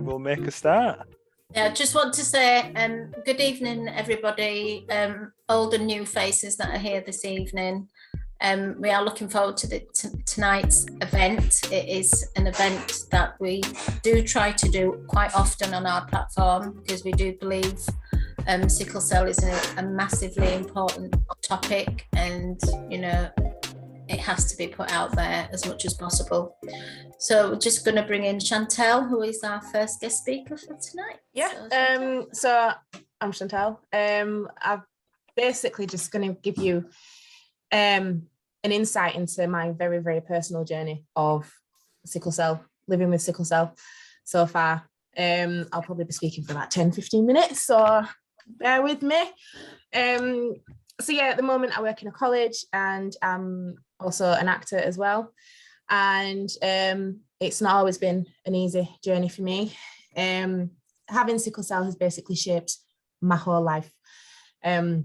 we'll make a start. Yeah, I just want to say good evening, everybody, old and new faces that are here this evening. We are looking forward to tonight's event. It is an event that we do try to do quite often on our platform because we do believe sickle cell is a massively important topic, and it has to be put out there as much as possible. So we're just going to bring in Chantel, who is our first guest speaker for tonight. Yeah, so I'm Chantel. I'm basically just going to give you an insight into my very, very personal journey of sickle cell, living with sickle cell so far. I'll probably be speaking for about 10-15 minutes, so bear with me. So yeah, at the moment I work in a college and I'm also an actor as well. And it's not always been an easy journey for me. Having sickle cell has basically shaped my whole life. I've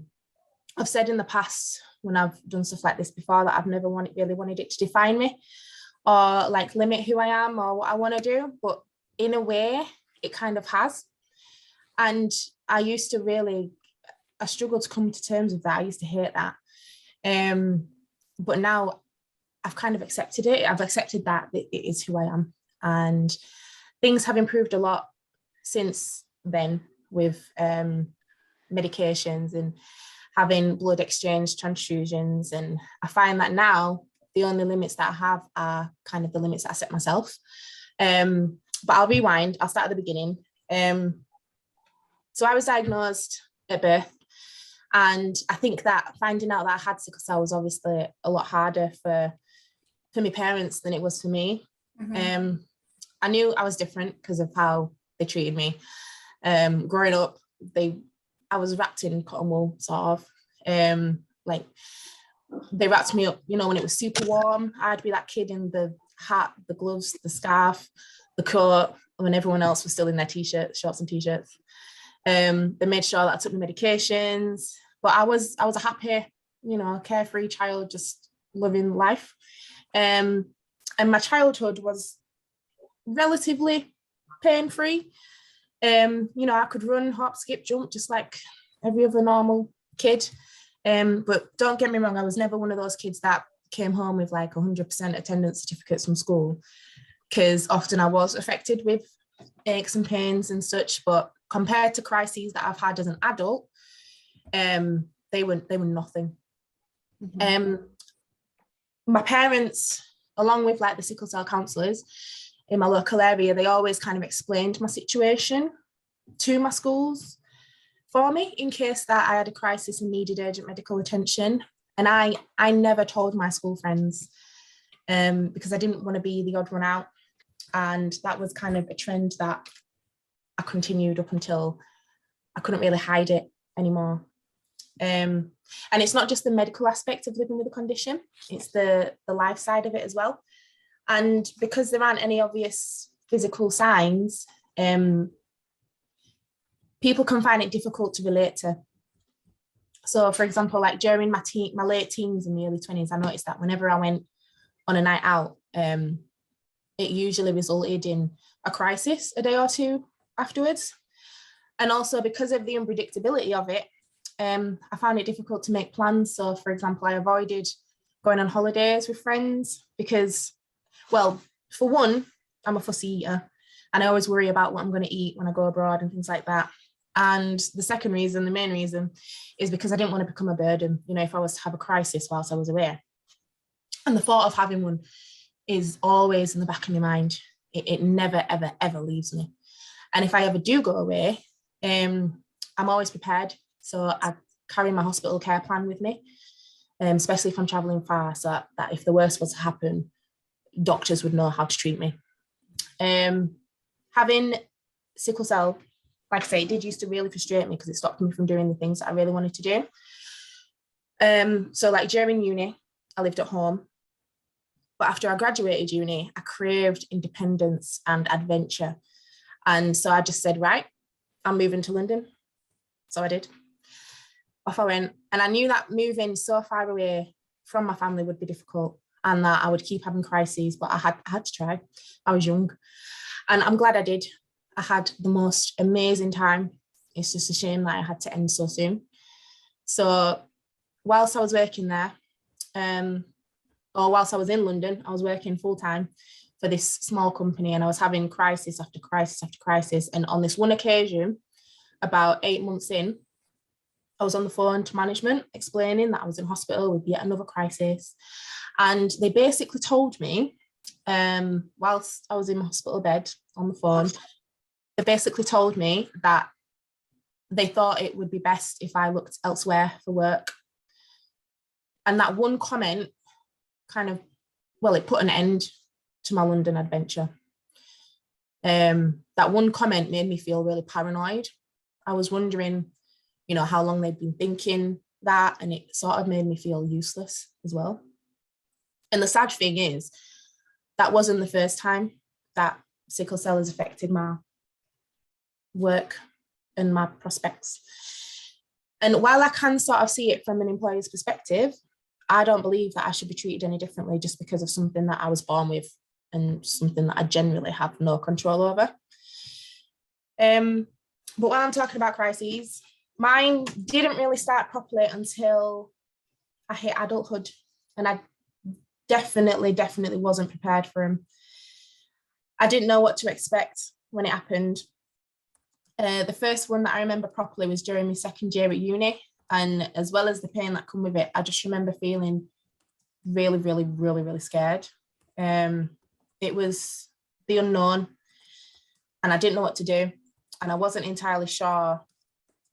said in the past when I've done stuff like this before that I've never really wanted it to define me or like limit who I am or what I want to do, but in a way it kind of has. And I struggled to come to terms with that. I used to hate that. But now I've kind of accepted it. I've accepted that it is who I am. And things have improved a lot since then with medications and having blood exchange transfusions. And I find that now the only limits that I have are kind of the limits that I set myself. But I'll rewind. I'll start at the beginning. So I was diagnosed at birth. And I think that finding out that I had sickle cell was obviously a lot harder for my parents than it was for me. Mm-hmm. I knew I was different because of how they treated me. Growing up, I was wrapped in cotton wool, sort of. Like they wrapped me up, when it was super warm. I'd be that kid in the hat, the gloves, the scarf, the coat, when everyone else was still in their t-shirts, shorts and t-shirts. They made sure that I took the medications, but I was a happy, carefree child, just living life. And my childhood was relatively pain-free. I could run, hop, skip, jump, just like every other normal kid. But don't get me wrong, I was never one of those kids that came home with like 100% attendance certificates from school, because often I was affected with aches and pains and such, but compared to crises that I've had as an adult, they were nothing. Mm-hmm. My parents, along with like the sickle cell counsellors in my local area, they always kind of explained my situation to my schools for me in case that I had a crisis and needed urgent medical attention. And I never told my school friends because I didn't want to be the odd one out. And that was kind of a trend that I continued up until I couldn't really hide it anymore. And it's not just the medical aspect of living with a condition, it's the life side of it as well. And because there aren't any obvious physical signs, people can find it difficult to relate to. So for example, like during my late teens and the early 20s, I noticed that whenever I went on a night out, it usually resulted in a crisis a day or two afterwards. And also because of the unpredictability of it, I found it difficult to make plans. So for example, I avoided going on holidays with friends because, well, for one, I'm a fussy eater and I always worry about what I'm going to eat when I go abroad and things like that. And the main reason is because I didn't want to become a burden, if I was to have a crisis whilst I was away. And the thought of having one is always in the back of my mind. It never, ever, ever leaves me. And if I ever do go away, I'm always prepared. So I carry my hospital care plan with me, especially if I'm traveling far, so that if the worst was to happen, doctors would know how to treat me. Having sickle cell, like I say, it did used to really frustrate me because it stopped me from doing the things that I really wanted to do. So like during uni, I lived at home. But after I graduated uni, I craved independence and adventure. And so I just said, right, I'm moving to London. So I did. Off I went. And I knew that moving so far away from my family would be difficult and that I would keep having crises, but I had to try. I was young. And I'm glad I did. I had the most amazing time. It's just a shame that I had to end so soon. So whilst I was working there, or whilst I was in London, I was working full time for this small company, and I was having crisis after crisis after crisis. And on this one occasion, about 8 months in, I was on the phone to management explaining that I was in hospital with yet another crisis. And they basically told me, whilst I was in my hospital bed on the phone, they basically told me that they thought it would be best if I looked elsewhere for work. And that one comment it put an end to my London adventure. That one comment made me feel really paranoid. I was wondering, how long they'd been thinking that, and it sort of made me feel useless as well. And the sad thing is, that wasn't the first time that sickle cell has affected my work and my prospects. And while I can sort of see it from an employer's perspective, I don't believe that I should be treated any differently just because of something that I was born with and something that I generally have no control over. But when I'm talking about crises, mine didn't really start properly until I hit adulthood, and I definitely wasn't prepared for them. I didn't know what to expect when it happened. The first one that I remember properly was during my second year at uni, and as well as the pain that come with it, I just remember feeling really scared. It was the unknown, and I didn't know what to do, and I wasn't entirely sure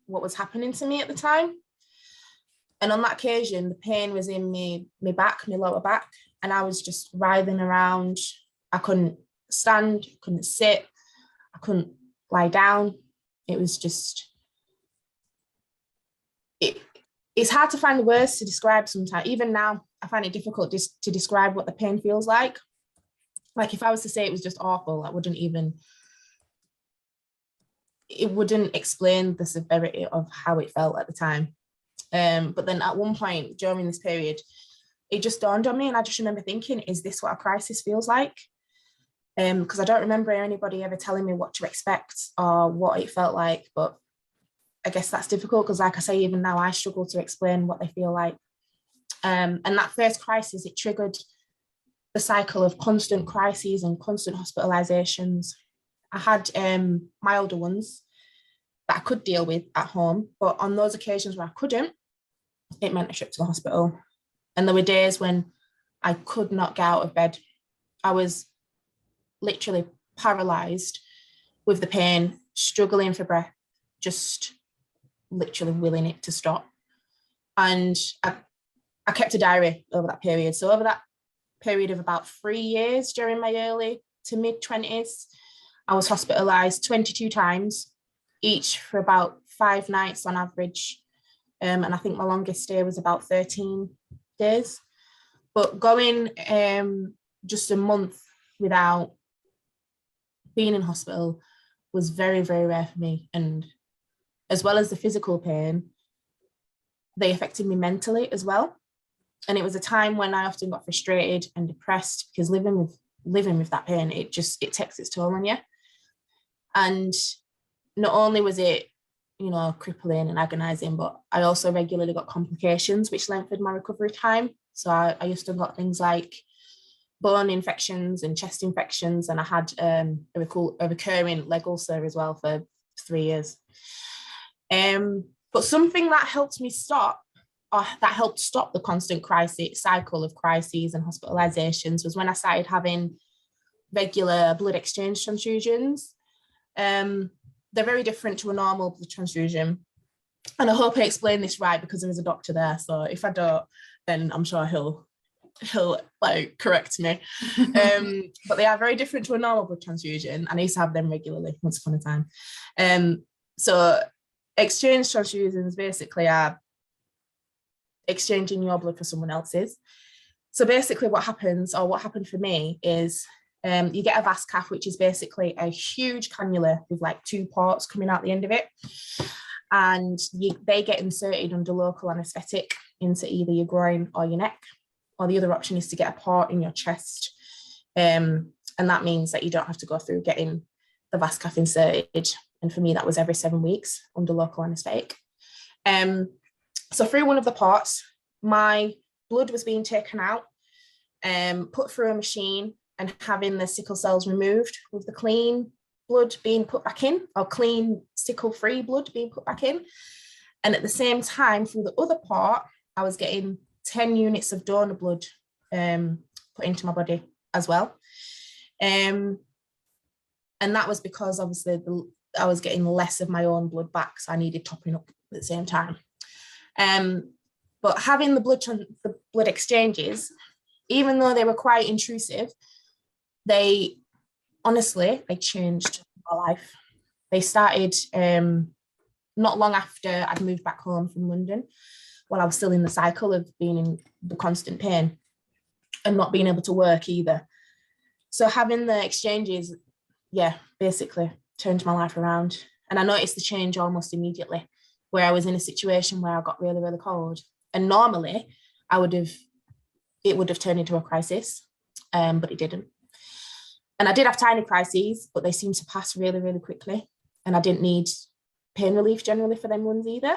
what was happening to me at the time. And on that occasion, the pain was in my lower back, and I was just writhing around. I couldn't stand, couldn't sit, I couldn't lie down. It was just, it's hard to find the words to describe sometimes. Even now, I find it difficult just to describe what the pain feels like. Like if I was to say it was just awful, it wouldn't explain the severity of how it felt at the time. But then at one point during this period, it just dawned on me, and I just remember thinking, is this what a crisis feels like? Because I don't remember anybody ever telling me what to expect or what it felt like, but I guess that's difficult because, like I say, even now I struggle to explain what they feel like. And that first crisis, it triggered the cycle of constant crises and constant hospitalizations. I had milder ones that I could deal with at home, but on those occasions where I couldn't, it meant a trip to the hospital. And there were days when I could not get out of bed. I was literally paralyzed with the pain, struggling for breath, just literally willing it to stop. And I kept a diary over that period. So over that period of about 3 years during my early to mid-20s, I was hospitalized 22 times, each for about 5 nights on average. And I think my longest stay was about 13 days. But going just a month without being in hospital was very rare for me. And as well as the physical pain, they affected me mentally as well. And it was a time when I often got frustrated and depressed because living with that pain, it takes its toll on you. And not only was it, crippling and agonizing, but I also regularly got complications which lengthened my recovery time. So I used to have got things like bone infections and chest infections, and I had a recurring leg ulcer as well for 3 years. But something that helped me stop the constant cycle of crises and hospitalizations was when I started having regular blood exchange transfusions. They're very different to a normal blood transfusion. And I hope I explained this right because there is a doctor there. So if I don't, then I'm sure he'll correct me. But they are very different to a normal blood transfusion. And I used to have them regularly once upon a time. So exchange transfusions basically are exchanging your blood for someone else's. So basically what happened for me is you get a vas cath, which is basically a huge cannula with like 2 ports coming out the end of it. And they get inserted under local anaesthetic into either your groin or your neck. Or the other option is to get a port in your chest. And that means that you don't have to go through getting the vas cath inserted. And for me, that was every 7 weeks under local anaesthetic. So through one of the parts, my blood was being taken out, put through a machine, and having the sickle cells removed with the clean blood being put back in, or clean sickle-free blood being put back in. And at the same time, through the other part, I was getting 10 units of donor blood put into my body as well. And that was because obviously I was getting less of my own blood back, so I needed topping up at the same time. But having the blood exchanges, even though they were quite intrusive, they honestly, they changed my life. They started not long after I'd moved back home from London, while I was still in the cycle of being in the constant pain and not being able to work either. So having the exchanges, yeah, basically turned my life around. And I noticed the change almost immediately, where I was in a situation where I got really, really cold. And normally it would have turned into a crisis, but it didn't. And I did have tiny crises, but they seemed to pass really, really quickly. And I didn't need pain relief generally for them ones either.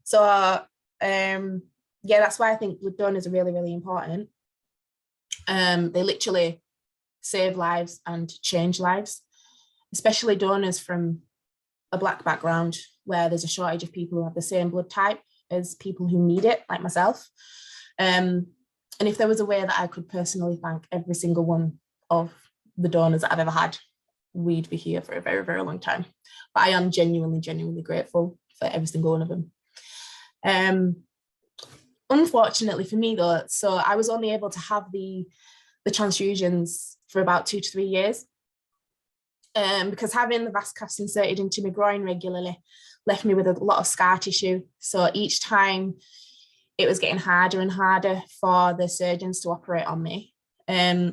So yeah, that's why I think blood donors are really, really important. They literally save lives and change lives, especially donors from a Black background where there's a shortage of people who have the same blood type as people who need it, like myself. And if there was a way that I could personally thank every single one of the donors that I've ever had, we'd be here for a very, very long time. But I am genuinely, genuinely grateful for every single one of them. Unfortunately for me though, so I was only able to have the transfusions for about 2 to 3 years, because having the vas caths inserted into my groin regularly left me with a lot of scar tissue. So each time it was getting harder and harder for the surgeons to operate on me.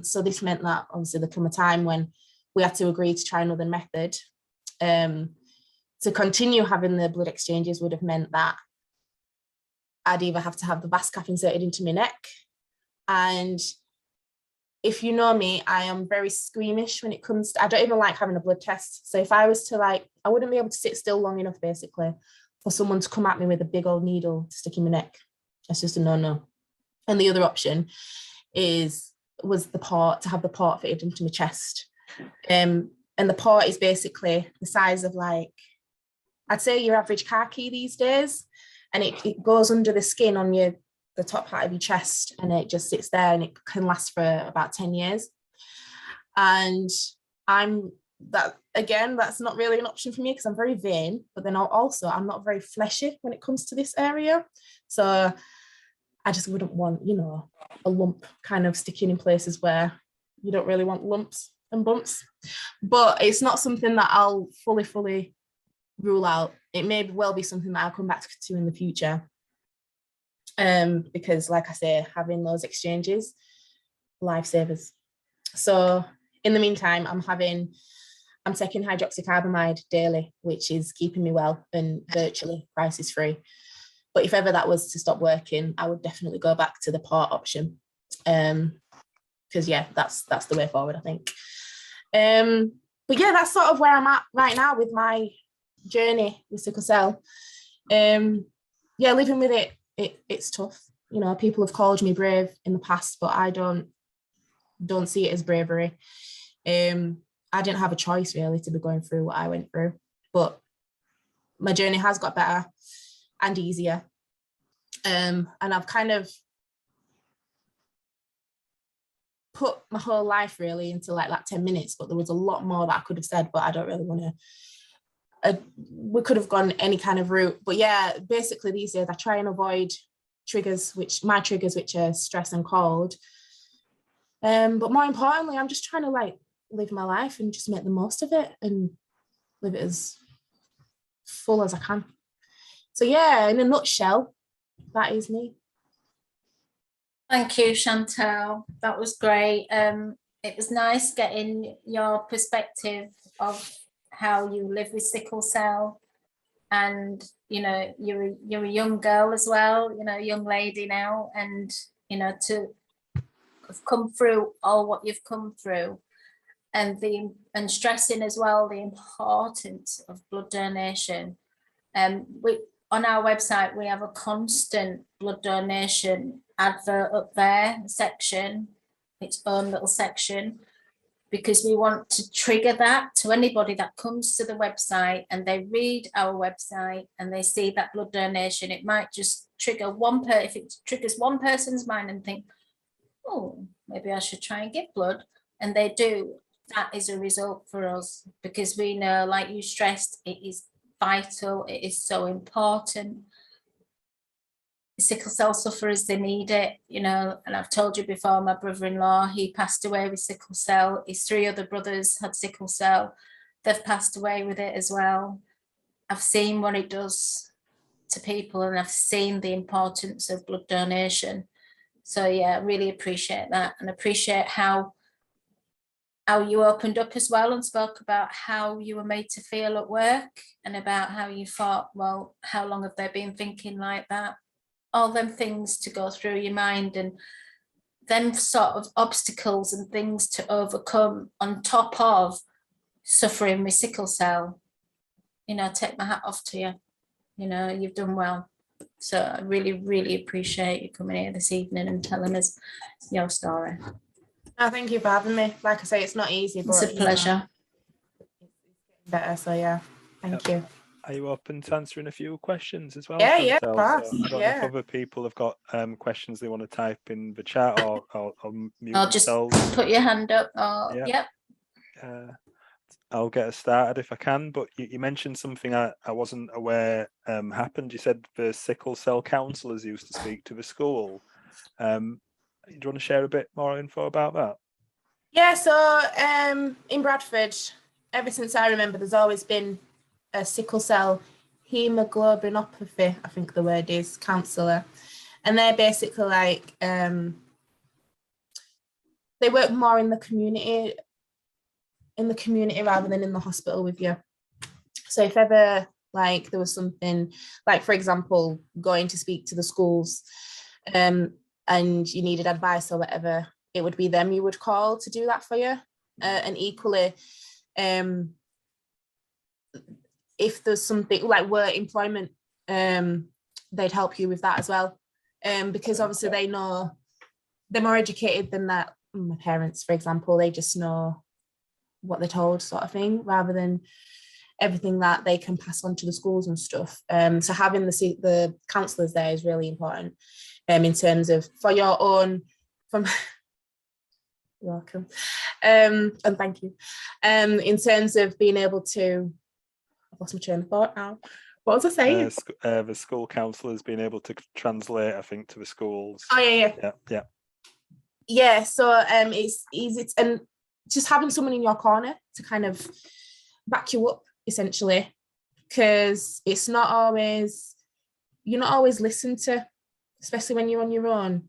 So this meant that obviously there came a time when we had to agree to try another method. To continue having the blood exchanges would have meant that I'd either have to have the vas cath inserted into my neck. And if you know me, I am very squeamish when it comes to, I don't even like having a blood test. So if I was to I wouldn't be able to sit still long enough basically for someone to come at me with a big old needle to stick in my neck. That's just a no-no. And the other option was the port, to have the port fitted into my chest. And the port is basically the size of I'd say your average car key these days. And it goes under the skin on the top part of your chest, and it just sits there, and it can last for about 10 years. And that's not really an option for me because I'm very vain, but then I'm not very fleshy when it comes to this area. So I just wouldn't want, a lump kind of sticking in places where you don't really want lumps and bumps. But it's not something that I'll fully rule out. It may well be something that I'll come back to in the future. Because like I say, having those exchanges, lifesavers. So in the meantime, I'm taking hydroxycarbamide daily, which is keeping me well and virtually crisis free. But if ever that was to stop working, I would definitely go back to the port option. Because yeah, that's the way forward, I think. But yeah, that's sort of where I'm at right now with my journey with sickle cell. Yeah, living with it's tough. People have called me brave in the past, but I don't see it as bravery. I didn't have a choice really to be going through what I went through, but my journey has got better and easier. And I've kind of put my whole life really into like 10 minutes, but there was a lot more that I could have said, but I don't really want to. We could have gone any kind of route, but yeah, basically these days I try and avoid my triggers, which are stress and cold. But more importantly, I'm just trying to live my life and just make the most of it and live it as full as I can. So yeah, in a nutshell, that is me. Thank you, Chantal. That was great. It was nice getting your perspective of how you live with sickle cell, and you're a young girl as well, young lady now, and to have come through all what you've come through. and stressing as well the importance of blood donation. On our website, we have a constant blood donation advert up there, section, its own little section, because we want to trigger that to anybody that comes to the website and they read our website and they see that blood donation. It might just trigger if it triggers one person's mind and think, oh, maybe I should try and give blood. And they do. That is a result for us, because we know, like you stressed, it is vital. It is so important. Sickle cell sufferers, they need it, you know, and I've told you before, my brother-in-law, he passed away with sickle cell. His 3 other brothers had sickle cell. They've passed away with it as well. I've seen what it does to people, and I've seen the importance of blood donation. So yeah, I really appreciate that, and appreciate how you opened up as well and spoke about how you were made to feel at work, and about how you thought, well, how long have they been thinking like that? All them things to go through your mind, and them sort of obstacles and things to overcome on top of suffering with sickle cell. You know, take my hat off to you. You know, you've done well. So I really, really appreciate you coming here this evening and telling us your story. Oh, thank you for having me. Like I say, it's not easy, but it's a pleasure. It's getting better, so yeah, thank you. Are you open to answering a few questions as well? Yeah, Chantal? yeah, of course. So I don't know if other people have got questions they want to type in the chat or mute themselves. Just put your hand up. Yep. I'll get us started if I can, but you mentioned something I wasn't aware happened. You said the sickle cell counsellors used to speak to the school. Do you want to share a bit more info about that? Yeah, so in Bradford, ever since I remember, there's always been a sickle cell hemoglobinopathy, I think the word is, counsellor. And they're basically like, they work more in the community rather than in the hospital with you. So if ever like there was something, like for example, going to speak to the schools and you needed advice or whatever, it would be them you would call to do that for you. And equally, if there's something like work employment, they'd help you with that as well. Because obviously they know, they're more educated than that. My parents, for example, they just know what they're told, sort of thing, rather than everything that they can pass on to the schools and stuff. So having the counsellors there is really important, in terms of for your own, you're welcome, and thank you. In terms of being able to, I've lost my train of thought now. What was I saying? The school counsellors being able to translate, I think, to the schools. Oh yeah. Yeah. So it's easy, and just having someone in your corner to kind of back you up, essentially, because it's not always, you're not always listened to, especially when you're on your own.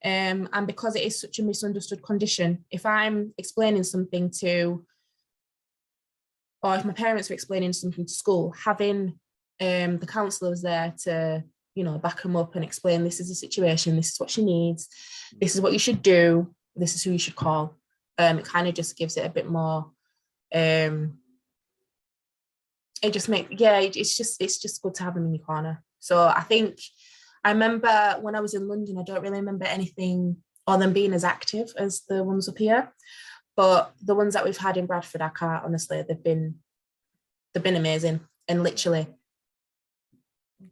And because it is such a misunderstood condition, if I'm explaining something to, or if my parents are explaining something to school, having the counsellors there to, you know, back them up and explain, this is the situation, this is what she needs, this is what you should do, this is who you should call. It kind of just gives it a bit more, it just makes, yeah, it's just good to have them in your corner. So I remember when I was in London, I don't really remember anything or them being as active as the ones up here, but the ones that we've had in Bradford, I can't, honestly, they've been amazing, and literally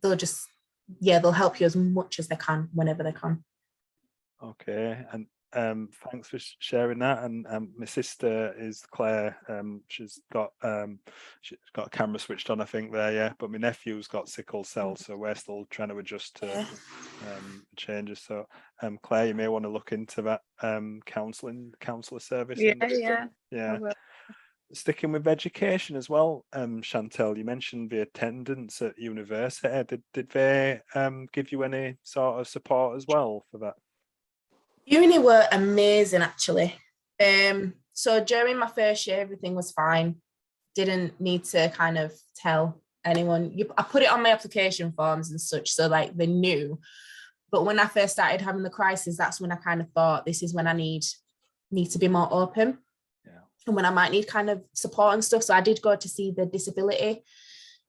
they'll help you as much as they can whenever they can. Okay, and thanks for sharing that. And my sister is Claire. She's got a camera swithed on, I think, there, yeah. But my nephew's got sickle cell, so we're still trying to adjust to changes. So Claire, you may want to look into that counsellor service. Yeah. Sticking with education as well, Chantal, you mentioned the attendance at university. Did they give you any sort of support as well for that? Uni were amazing, actually. So during my first year, everything was fine. Didn't need to kind of tell anyone. I put it on my application forms and such, so like they knew. But when I first started having the crisis, that's when I kind of thought, this is when I need to be more open. Yeah. and when I might need kind of support and stuff. So I did go to see the disability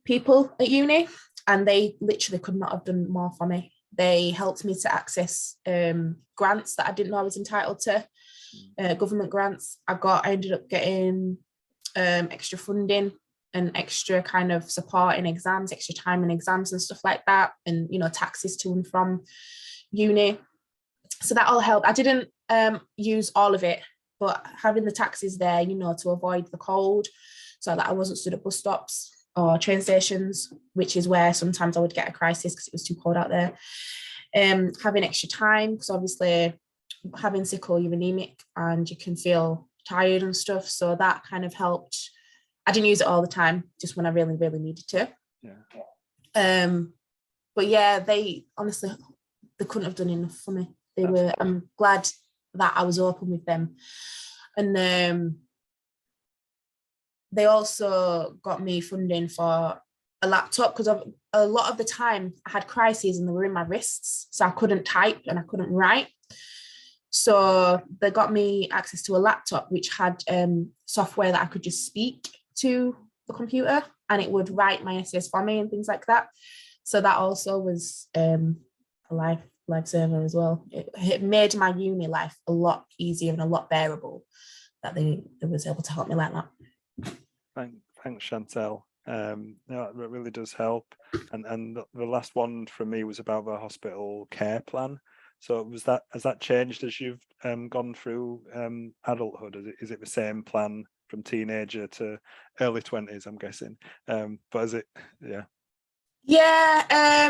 people at uni, and they literally could not have done more for me. They helped me to access grants that I didn't know I was entitled to, government grants. I ended up getting extra funding and extra kind of support in exams, extra time in exams and stuff like that, and, you know, taxis to and from uni. So that all helped. I didn't use all of it, but having the taxis there, you know, to avoid the cold, so that I wasn't stood at bus stops or train stations, which is where sometimes I would get a crisis because it was too cold out there. Having extra time, because obviously having sickle, you're anemic and you can feel tired and stuff. So that kind of helped. I didn't use it all the time, just when I really, really needed to. Yeah. But yeah, they honestly, they couldn't have done enough for me. I'm glad that I was open with them. And they also got me funding for a laptop, because a lot of the time I had crises and they were in my wrists, so I couldn't type and I couldn't write. So they got me access to a laptop which had software that I could just speak to the computer and it would write my essays for me and things like that. So that also was a lifesaver as well. It made my uni life a lot easier and a lot bearable that they was able to help me like that. Thanks, Chantel. No, it really does help. And the last one from me was about the hospital care plan. So has that changed as you've gone through adulthood? Is it the same plan from teenager to early 20s, I'm guessing? But is it, yeah. Yeah,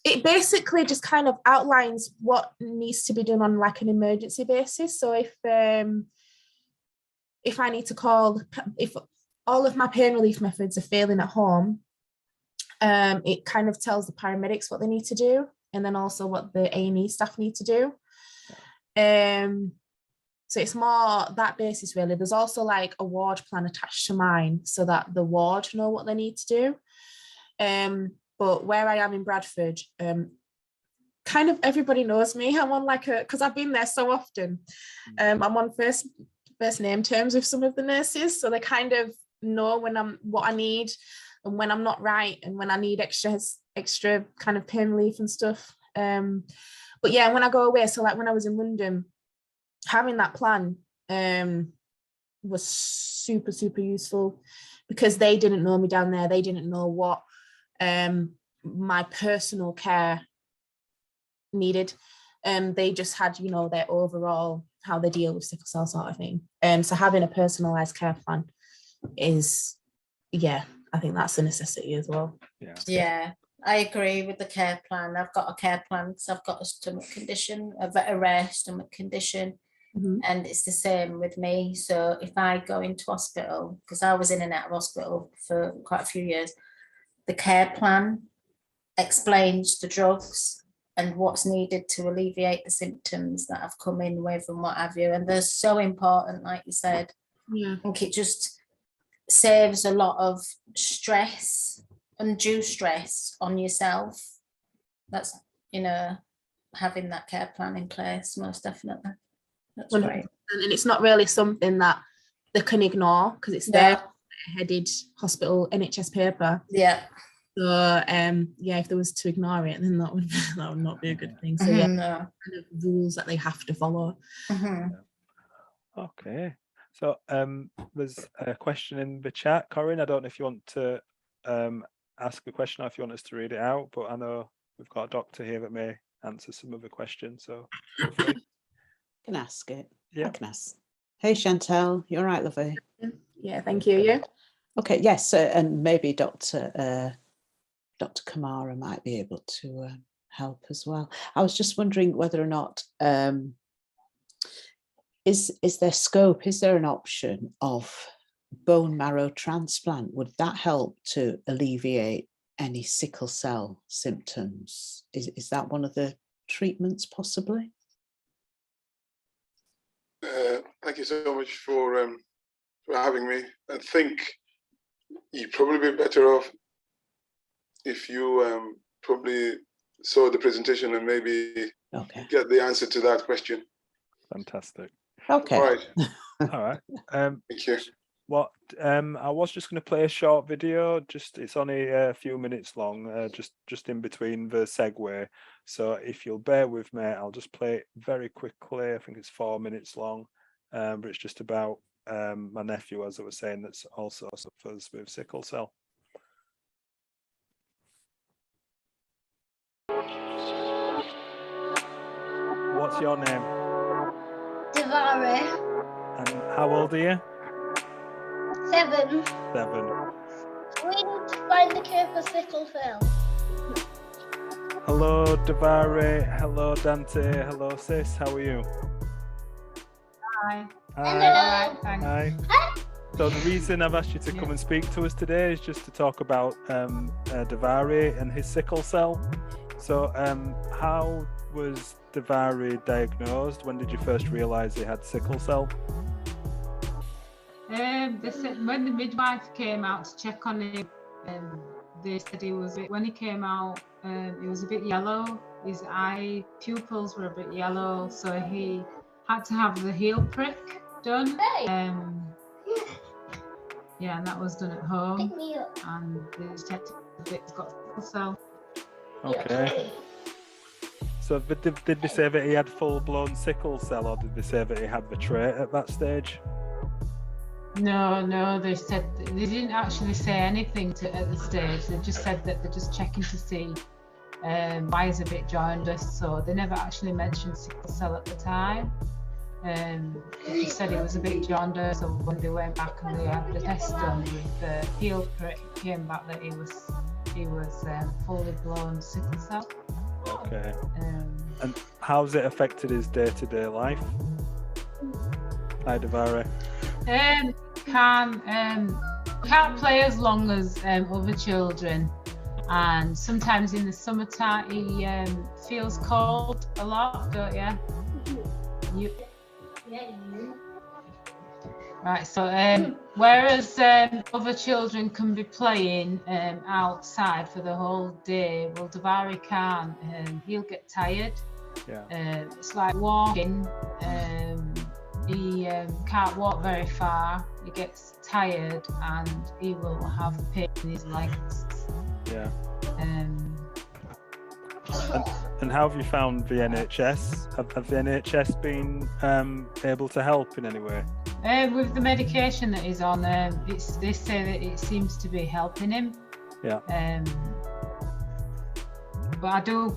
it basically just kind of outlines what needs to be done on like an emergency basis. So if I need to call, if all of my pain relief methods are failing at home, it kind of tells the paramedics what they need to do, and then also what the A&E staff need to do. So it's more that basis really. There's also like a ward plan attached to mine so that the ward know what they need to do. But where I am in Bradford, kind of everybody knows me. I'm on because I've been there so often. I'm on first name terms with some of the nurses, so they kind of know what I need and when I'm not right and when I need extra kind of pain relief and stuff. But yeah, when I go away, so like when I was in London, having that plan was super, super useful, because they didn't know me down there. They didn't know what my personal care needed. They just had, you know, their overall how they deal with sickle cell sort of thing. So having a personalized care plan is, yeah, I think that's a necessity as well. Yeah, I agree with the care plan. I've got a care plan because I've got a stomach condition, a rare stomach condition. Mm-hmm. And it's the same with me. So if I go into hospital, because I was in and out of hospital for quite a few years, the care plan explains the drugs and what's needed to alleviate the symptoms that I've come in with and what have you. And they're so important, like you said. Yeah. I think it just saves a lot of stress, undue stress on yourself. That's, you know, having that care plan in place, most definitely. That's 100%. great. And it's not really something that they can ignore, because it's their headed hospital NHS paper. Yeah. So yeah, if there was to ignore it, then that would not be a good thing. So yeah, No. kind of rules that they have to follow. Okay. So there's a question in the chat, Corinne. I don't know if you want to ask a question or if you want us to read it out, but I know we've got a doctor here that may answer some of the questions, so feel free. I can ask it. Yeah. I can ask. Hey Chantel, you're right, lovely. Yeah, thank you. Yeah. Okay, yes, and maybe Dr. Kamara might be able to help as well. I was just wondering whether or not is there scope? Is there an option of bone marrow transplant? Would that help to alleviate any sickle cell symptoms? Is that one of the treatments possibly? Thank you so much for having me. I think you'd probably be better off if you probably saw the presentation and maybe get the answer to that question. Fantastic. Okay. Right. All right. Thank you. What I was just going to play a short video. Just it's only a few minutes long. Just in between the segue. So if you'll bear with me, I'll just play it very quickly. I think it's 4 minutes long, but it's just about my nephew, as I was saying, that's also suffers with sickle cell. What's your name? Devare. And how old are you? 7. 7. We need to find the cure for sickle cell. Hello, Davare. Hello, Dante. Hello, Sis. How are you? Hi. Hi. Hello. Hi. So the reason I've asked you to come and speak to us today is just to talk about Davare and his sickle cell. So how was Davare diagnosed? When did you first realise he had sickle cell? They said when the midwife came out to check on him, they said when he came out, he was a bit yellow. His eye pupils were a bit yellow, so he had to have the heel prick done. Yeah, and that was done at home. Pick me up. And they checked if it's got sickle cell. Okay. So did they say that he had full-blown sickle cell, or did they say that he had the trait at that stage? No, they said they didn't actually say anything at the stage. They just said that they're just checking to see why he's a bit jaundiced. So they never actually mentioned sickle cell at the time. They just said he was a bit jaundiced. So when they went back and they had the test done with the heel prick, it came back that he was fully blown sickle cell. Okay. And how's it affected his day-to-day life? Hi, Davare. Can't play as long as other children, and sometimes in the summertime he feels cold a lot, don't you? Right, so whereas other children can be playing outside for the whole day, well, Davare can't. He'll get tired. Yeah. It's like walking. He can't walk very far. He gets tired and he will have pain in his legs. Yeah. And how have you found the NHS? Have the NHS been able to help in any way? With the medication that he's on, they say that it seems to be helping him. Yeah. But I do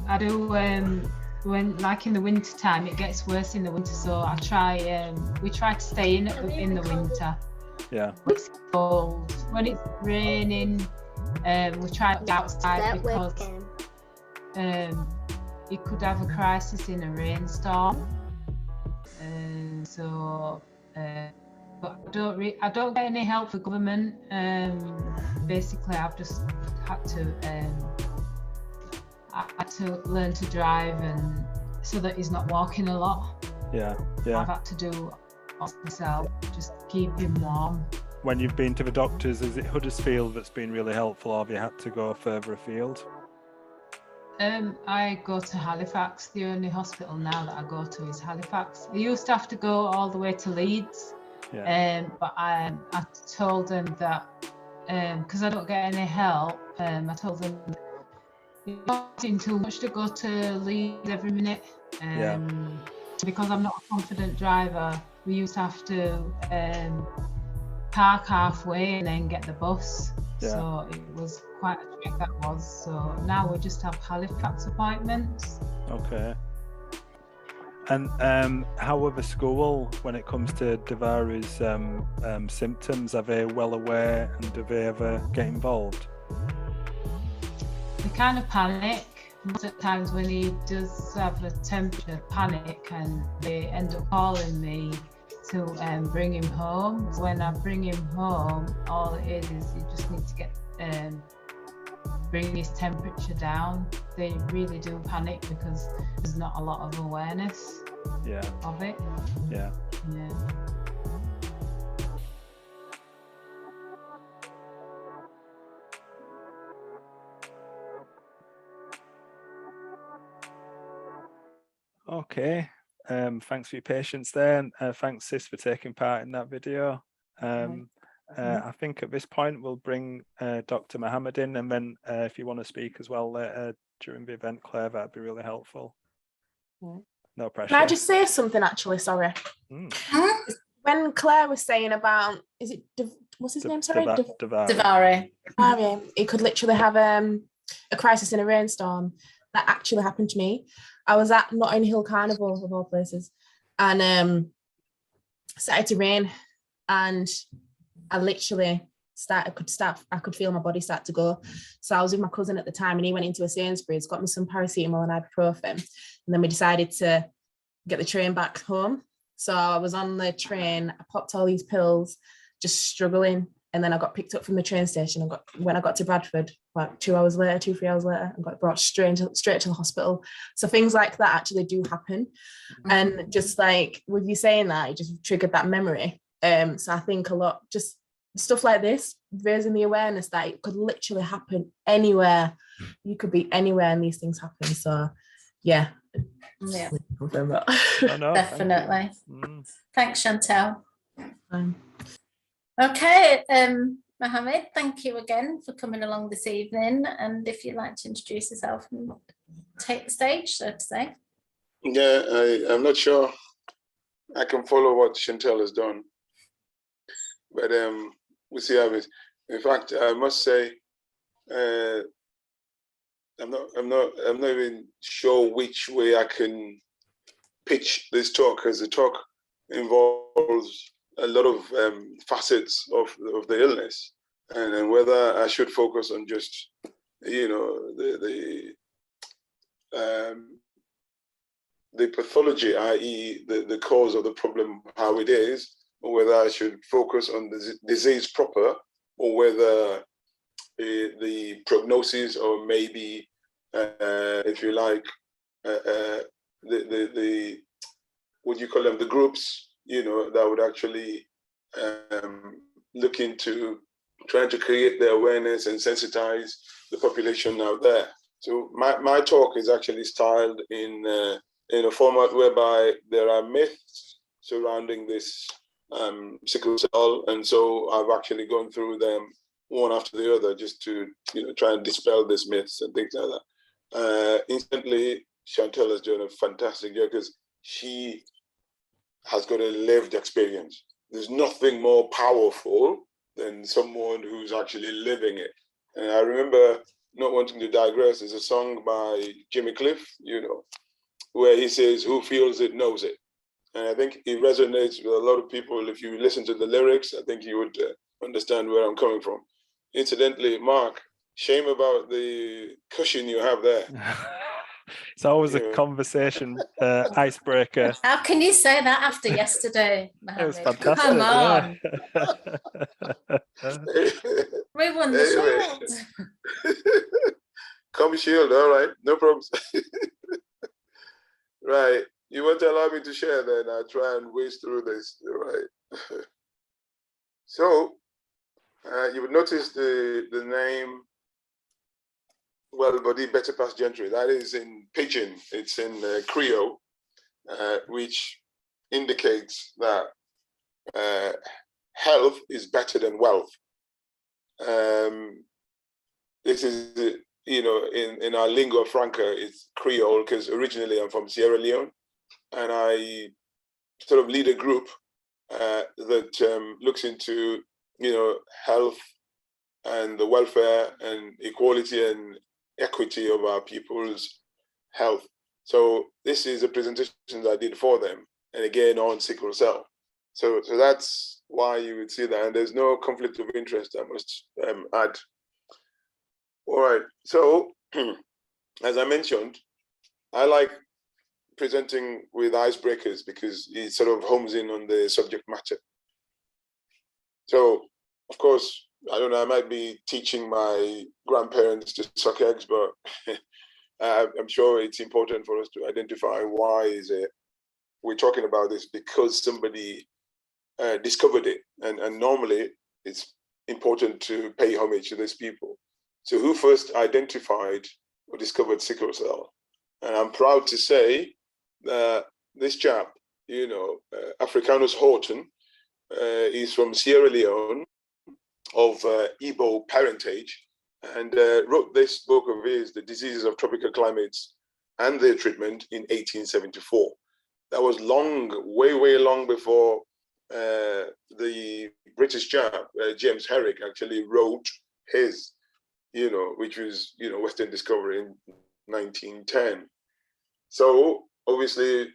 when, like in the winter time, it gets worse in the winter. So we try to stay in the winter. Yeah. When it's cold, when it's raining, we try to be outside because he could have a crisis in a rainstorm. But I don't get any help from government. Basically, I've just had to learn to drive, and so that he's not walking a lot. Yeah. I've had to do all myself, just keep him warm. When you've been to the doctors, is it Huddersfield that's been really helpful, or have you had to go further afield? I go to Halifax. The only hospital now that I go to is Halifax. I used to have to go all the way to Leeds. Yeah. But I told them that because I don't get any help, I told them it's costing too much to go to Leeds every minute. Because I'm not a confident driver, we used to have to park halfway and then get the bus. Yeah. So it was quite a trek, that was. So now we just have Halifax appointments. Okay. And how are the school when it comes to Davare's symptoms? Are they well aware, and do they ever get involved? They kind of panic. Most of the times when he does have a temperature, panic, and they end up calling me to bring him home. So when I bring him home, all it is you just need to get bring his temperature down. They really do panic because there's not a lot of awareness of it. Yeah. Okay. Thanks for your patience there, and thanks, Sis, for taking part in that video. I think at this point we'll bring Dr. Mohammed in, and then if you want to speak as well later during the event, Claire, that'd be really helpful. No pressure. Can I just say something actually? Sorry. When Claire was saying about, is it, what's his name? Sorry? Davari. He could literally have a crisis in a rainstorm. That actually happened to me. I was at Notting Hill Carnival, of all places, and started to rain, and I literally I could feel my body start to go. So I was with my cousin at the time, and he went into a Sainsbury's, got me some paracetamol and ibuprofen, and then we decided to get the train back home. So I was on the train, I popped all these pills, just struggling, and then I got picked up from the train station and when I got to Bradford, like 3 hours later, and got brought straight to the hospital. So things like that actually do happen. And just like with you saying that, it just triggered that memory. So I think a lot, just stuff like this, raising the awareness that it could literally happen anywhere. You could be anywhere and these things happen. So yeah. Yeah. No, definitely. Thanks, Chantel. Okay, Mohammed, thank you again for coming along this evening. And if you'd like to introduce yourself and take the stage, so to say. Yeah, I'm not sure I can follow what Chantel has done, but we'll see how it is. In fact, I must say, I'm not even sure which way I can pitch this talk, because the talk involves a lot of facets of the illness, and whether I should focus on just, the pathology, i.e. the cause of the problem, how it is, or whether I should focus on the disease proper, or whether the prognosis, or maybe, if you like, the what do you call them, the groups, that would actually look into trying to create the awareness and sensitize the population out there. So my talk is actually styled in a format whereby there are myths surrounding this sickle cell, and so I've actually gone through them one after the other, just to try and dispel these myths and things like that. Instantly, Chantel has done a fantastic job, because she has got a lived experience. There's nothing more powerful than someone who's actually living it. And I remember, not wanting to digress, there's a song by Jimmy Cliff, where he says, "Who feels it knows it." And I think it resonates with a lot of people. If you listen to the lyrics, I think you would understand where I'm coming from. Incidentally, Mark, shame about the cushion you have there. It's always a conversation icebreaker. How can you say that after yesterday, Mohammed? It was fantastic. Come on. Yeah. We won the shield. Come shield, all right, no problems. Right, you want to allow me to share, then I'll try and whiz through this, all right. So, you would notice the name, well, body better past gentry. That is in Pidgin. It's in Creole, which indicates that health is better than wealth. This is, in our lingua franca, it's Creole, because originally I'm from Sierra Leone, and I sort of lead a group that looks into, health and the welfare and equality and equity of our people's health. So this is a presentation that I did for them, and again on sickle cell. So that's why you would see that, and there's no conflict of interest, I must add. All right, so as I mentioned, I like presenting with icebreakers because it sort of homes in on the subject matter. So, of course, I don't know, I might be teaching my grandparents to suck eggs, but I'm sure it's important for us to identify why is it we're talking about this, because somebody discovered it. And normally it's important to pay homage to these people. So who first identified or discovered sickle cell? And I'm proud to say that this chap, you know, Africanus Horton, is from Sierra Leone of Igbo parentage, and wrote this book of his, The Diseases of Tropical Climates and Their Treatment, in 1874. That was long, way, way long before the British chap, James Herrick, actually wrote his, you know, which was, you know, Western Discovery in 1910. So obviously,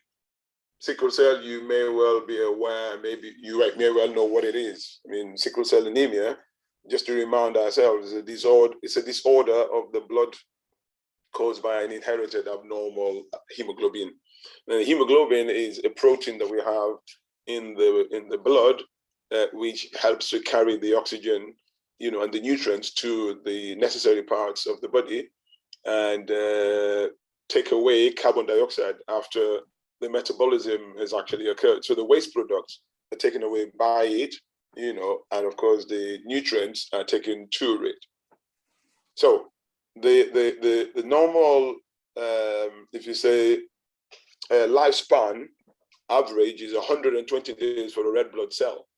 sickle cell, you may well be aware, maybe you may well know what it is. I mean, sickle cell anemia, just to remind ourselves, is a disorder, it's a disorder of the blood caused by an inherited abnormal hemoglobin. Now, hemoglobin is a protein that we have in the blood, which helps to carry the oxygen, you know, and the nutrients to the necessary parts of the body, and take away carbon dioxide after the metabolism has actually occurred. So the waste products are taken away by it, you know, and of course the nutrients are taken to it. So the normal, if you say, lifespan average is 120 days for a red blood cell,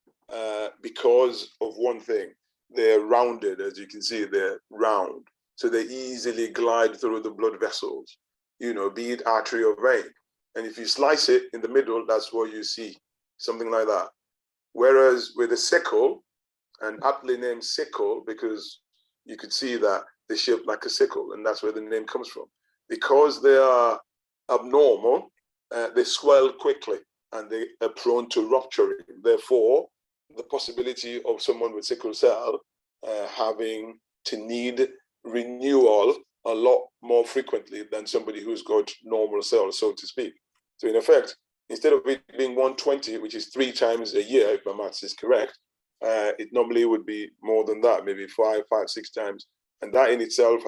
because of one thing: they're rounded, as you can see, they're round, so they easily glide through the blood vessels, you know, be it artery or vein. And if you slice it in the middle, that's what you see, something like that. Whereas with a sickle, and aptly named sickle, because you could see that they're shaped like a sickle, and that's where the name comes from. Because they are abnormal, they swell quickly and they are prone to rupturing. Therefore, the possibility of someone with sickle cell having to need renewal a lot more frequently than somebody who's got normal cells, so to speak. So in effect, instead of it being 120, which is 3 times a year, if my maths is correct, it normally would be more than that, maybe 5, 6 times. And that in itself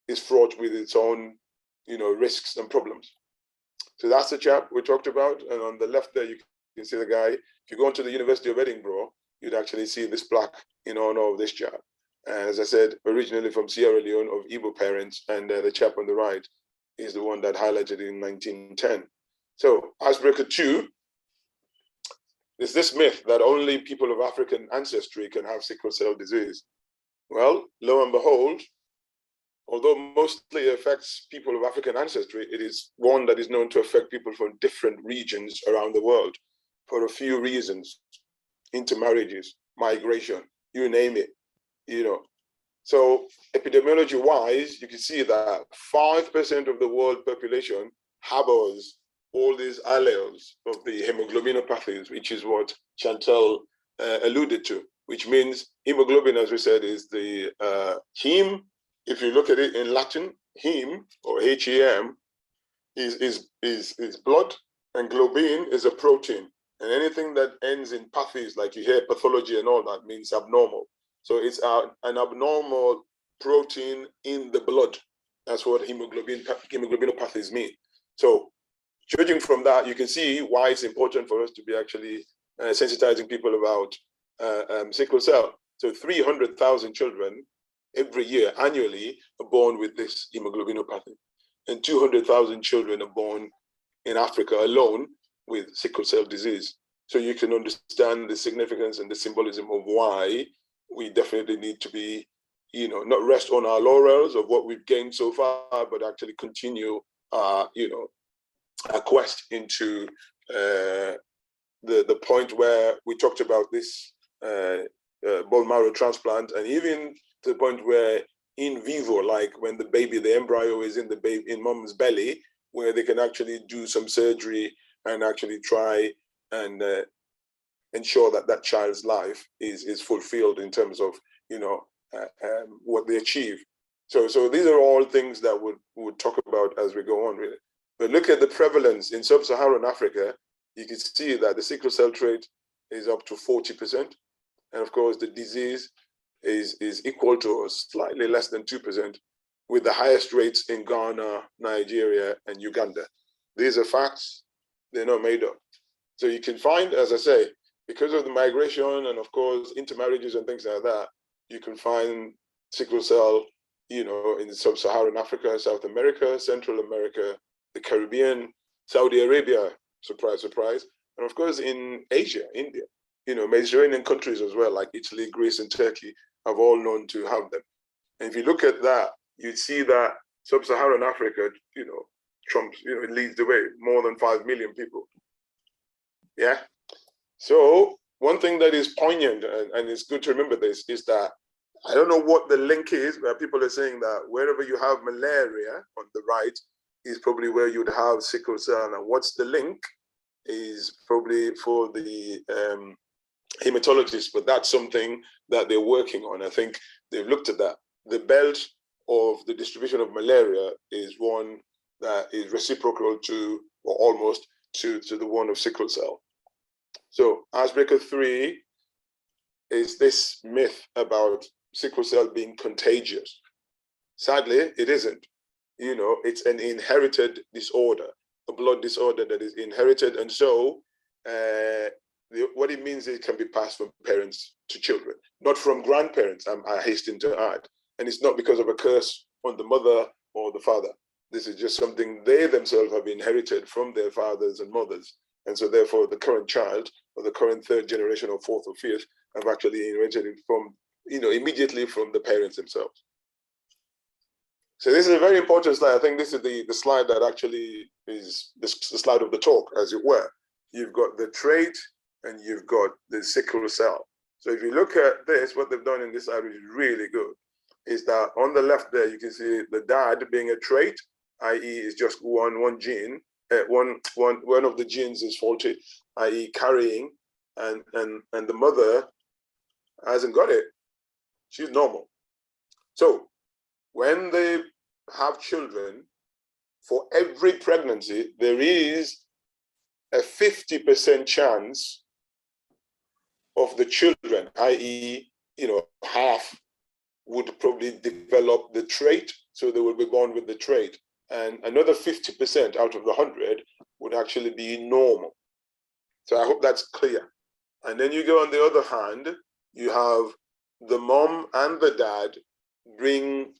is fraught with its own, you know, risks and problems. So that's the chap we talked about. And on the left there, you can see the guy. If you go into the University of Edinburgh, you'd actually see this plaque in honor of this chap. And as I said, originally from Sierra Leone, of Igbo parents, and the chap on the right is the one that highlighted in 1910. So icebreaker 2 is this myth that only people of African ancestry can have sickle cell disease. Well, lo and behold, although mostly affects people of African ancestry, it is one that is known to affect people from different regions around the world for a few reasons: intermarriages, migration, you name it, you know. So epidemiology-wise, you can see that 5% of the world population harbors all these alleles of the hemoglobinopathies, which is what Chantal alluded to, which means hemoglobin, as we said, is the heme. If you look at it in Latin, heme or HEM is blood, and globin is a protein. And anything that ends in pathies, like you hear pathology and all that, means abnormal. So it's an abnormal protein in the blood. That's what hemoglobinopathies mean. So judging from that, you can see why it's important for us to be actually sensitizing people about sickle cell. So 300,000 children every year, annually, are born with this hemoglobinopathy. And 200,000 children are born in Africa alone with sickle cell disease. So you can understand the significance and the symbolism of why we definitely need to be, you know, not rest on our laurels of what we've gained so far, but actually continue, you know, our quest into the point where we talked about this bone marrow transplant, and even to the point where in vivo, like when the embryo is in mom's belly, where they can actually do some surgery and actually try and ensure that that child's life is fulfilled in terms of, you know, what they achieve. So these are all things that would talk about as we go on, really. But look at the prevalence in Sub-Saharan Africa. You can see that the sickle cell trait is up to 40%. And of course, the disease is equal to or slightly less than 2%, with the highest rates in Ghana, Nigeria, and Uganda. These are facts, they're not made up. So you can find, as I say, because of the migration and of course intermarriages and things like that, you can find sickle cell, you know, in Sub-Saharan Africa, South America, Central America, the Caribbean, Saudi Arabia, surprise, surprise. And of course, in Asia, India, Mediterranean countries as well, like Italy, Greece, and Turkey, have all known to have them. And if you look at that, you'd see that Sub-Saharan Africa, trumps, it leads the way, more than 5 million people. Yeah. So one thing that is poignant, and it's good to remember this, is that I don't know what the link is, but people are saying that wherever you have malaria on the right is probably where you'd have sickle cell. And what's the link is probably for the hematologists, but that's something that they're working on. I think they've looked at that. The belt of the distribution of malaria is one that is reciprocal to, or almost to the one of sickle cell. So icebreaker 3 is this myth about sickle cell being contagious. Sadly, it isn't. It's an inherited disorder, a blood disorder that is inherited. And so what it means is it can be passed from parents to children, not from grandparents, I hasten to add. And it's not because of a curse on the mother or the father. This is just something they themselves have inherited from their fathers and mothers. And so therefore the current child, or the current third generation or fourth or fifth, have actually inherited it from, immediately from the parents themselves. So this is a very important slide. I think this is the slide that actually is the slide of the talk, as it were. You've got the trait and you've got the sickle cell. So if you look at this, what they've done in this slide, which is really good, is that on the left there, you can see the dad being a trait, i.e. is just one gene, one of the genes is faulty, i.e. carrying, and the mother hasn't got it. She's normal. So when they have children, for every pregnancy, there is a 50% chance of the children, i.e., half would probably develop the trait, so they will be born with the trait. And another 50% out of the 100 would actually be normal. So I hope that's clear. And then you go on the other hand, you have the mom and the dad bring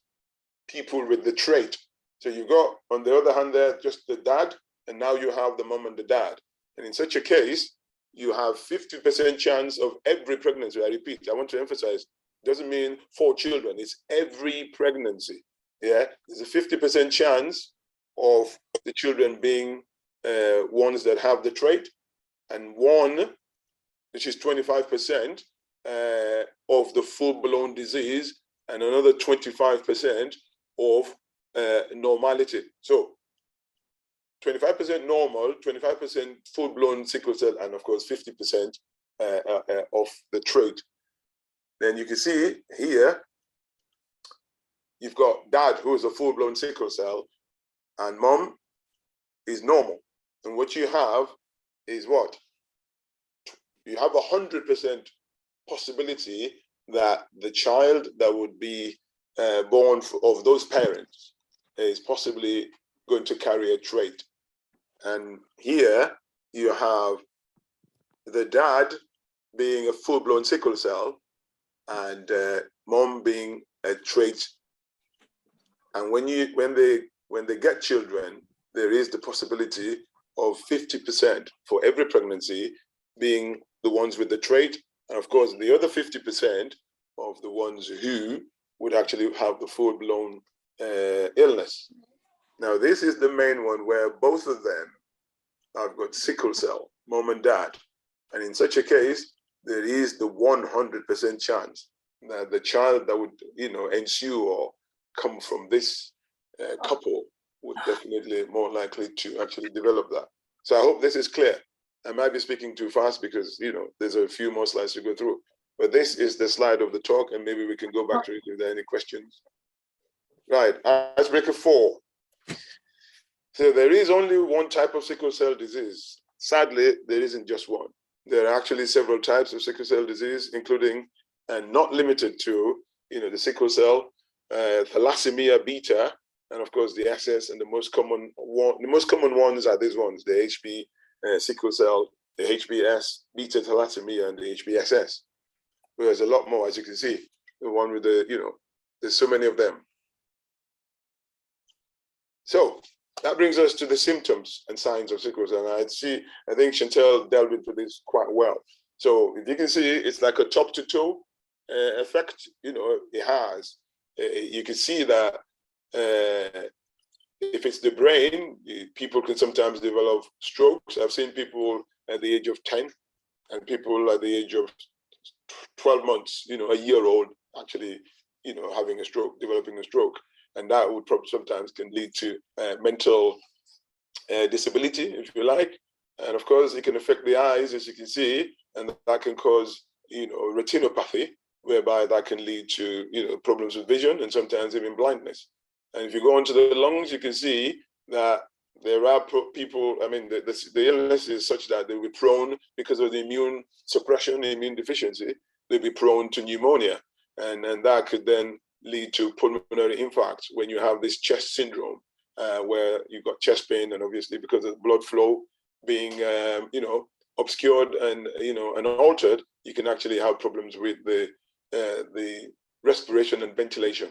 people with the trait. So you've got, on the other hand there, just the dad, and now you have the mom and the dad. And in such a case, you have 50% chance of every pregnancy. I repeat, I want to emphasize, doesn't mean 4 children, it's every pregnancy. Yeah, there's a 50% chance of the children being ones that have the trait, and one, which is 25% of the full-blown disease, and another 25% of normality. So 25% normal, 25% full-blown sickle cell, and of course 50% of the trait. Then you can see here, you've got dad who is a full-blown sickle cell, and mom is normal. And what you have is what? You have 100% possibility that the child that would be born of those parents is possibly going to carry a trait. And here you have the dad being a full-blown sickle cell, and mom being a trait. And when they get children, there is the possibility of 50% for every pregnancy being the ones with the trait, and of course the other 50% of the ones who would actually have the full-blown illness. Now this is the main one where both of them have got sickle cell, mom and dad, and in such a case there is the 100% chance that the child that would ensue or come from this couple would definitely more likely to actually develop that. So I hope this is clear. I might be speaking too fast because there's a few more slides to go through, but this is the slide of the talk, and maybe we can go back to it if there are any questions. Right, icebreaker 4. So there is only one type of sickle cell disease. Sadly, there isn't just one. There are actually several types of sickle cell disease, including and not limited to, the sickle cell, thalassemia beta, and of course the SS, and the most common ones are these ones: the HB sickle cell, the HBS beta thalassemia, and the HBSS. Well, there's a lot more, as you can see. The one with the, there's so many of them. So that brings us to the symptoms and signs of sickle cell. And I think Chantel delved into this quite well. So if you can see, it's like a top to toe effect, it has. You can see that if it's the brain, people can sometimes develop strokes. I've seen people at the age of 10 and people at the age of 12 months, a year old, actually, having a stroke, developing a stroke. And that would probably sometimes can lead to mental disability, if you like. And of course, it can affect the eyes, as you can see, and that can cause, retinopathy, whereby that can lead to, problems with vision and sometimes even blindness. And if you go into the lungs, you can see that there are people, the illness is such that they'll be prone, because of the immune suppression, immune deficiency, they'll be prone to pneumonia. And that could then lead to pulmonary infarct when you have this chest syndrome, where you've got chest pain, and obviously because of blood flow being, obscured and, and altered, you can actually have problems with the respiration and ventilation.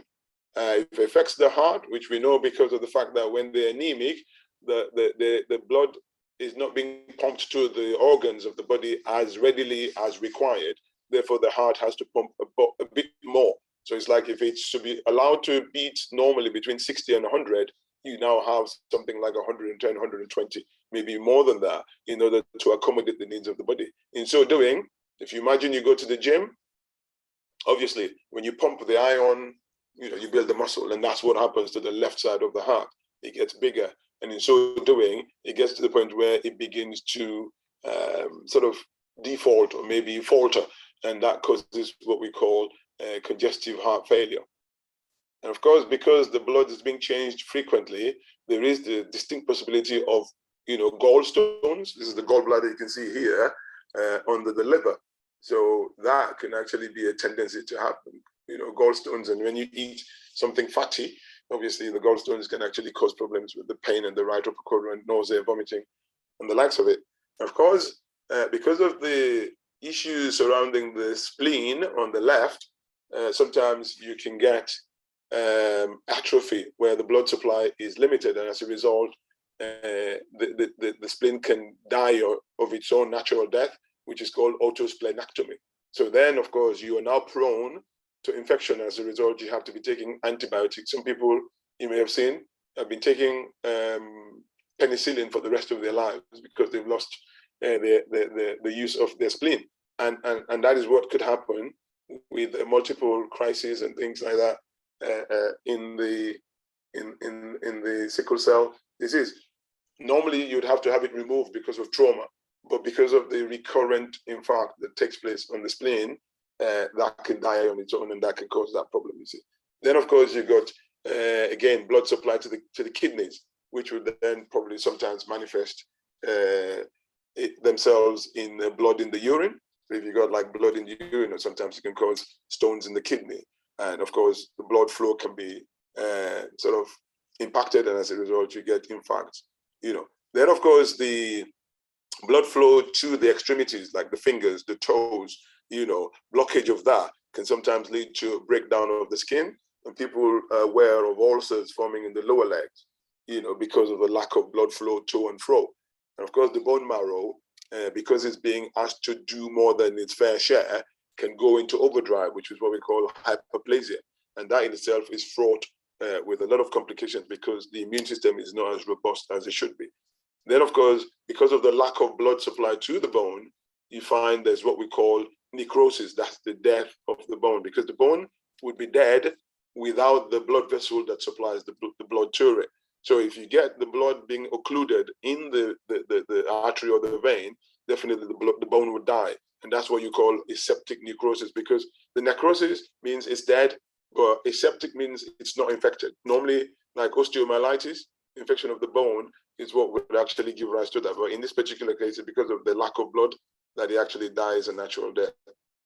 If it affects the heart, which we know because of the fact that when they're anemic, the blood is not being pumped to the organs of the body as readily as required. Therefore, the heart has to pump a bit more. So it's like if it's to be allowed to beat normally between 60 and 100, you now have something like 110, 120, maybe more than that, in order to accommodate the needs of the body. In so doing, if you imagine you go to the gym, obviously, when you pump the iron, you build the muscle, and that's what happens to the left side of the heart. It gets bigger. And in so doing, it gets to the point where it begins to sort of default or maybe falter. And that causes what we call congestive heart failure. And of course, because the blood is being changed frequently, there is the distinct possibility of, gallstones. This is the gallbladder you can see here under the liver. So that can actually be a tendency to happen, gallstones. And when you eat something fatty, obviously the gallstones can actually cause problems with the pain and the right upper quadrant, nausea, vomiting, and the likes of it. Of course, because of the issues surrounding the spleen on the left, sometimes you can get atrophy where the blood supply is limited, and as a result, the spleen can die of its own natural death, which is called autosplenectomy. So then, of course, you are now prone to infection. As a result, you have to be taking antibiotics. Some people, you may have seen, have been taking penicillin for the rest of their lives because they've lost the use of their spleen. And that is what could happen with multiple crises and things like that in the sickle cell disease. Normally, you'd have to have it removed because of trauma, but because of the recurrent infarct that takes place on the spleen, that can die on its own, and that can cause that problem. You see. Then, of course, you got again blood supply to the kidneys, which would then probably sometimes manifest themselves in blood in the urine. So if you got like blood in the urine, or sometimes it can cause stones in the kidney, and of course the blood flow can be sort of impacted, and as a result you get infarcts. Then of course the blood flow to the extremities, like the fingers, the toes, blockage of that can sometimes lead to a breakdown of the skin, and people are aware of ulcers forming in the lower legs, because of the lack of blood flow to and fro. And of course, the bone marrow, because it's being asked to do more than its fair share, can go into overdrive, which is what we call hyperplasia. And that in itself is fraught with a lot of complications because the immune system is not as robust as it should be. Then, of course, because of the lack of blood supply to the bone, you find there's what we call necrosis. That's the death of the bone, because the bone would be dead without the blood vessel that supplies the blood to it. So if you get the blood being occluded in the artery or the vein, definitely the bone would die. And that's what you call aseptic necrosis, because the necrosis means it's dead, but aseptic means it's not infected. Normally, like osteomyelitis, infection of the bone is what would actually give rise to that. But in this particular case, it's because of the lack of blood that it actually dies a natural death.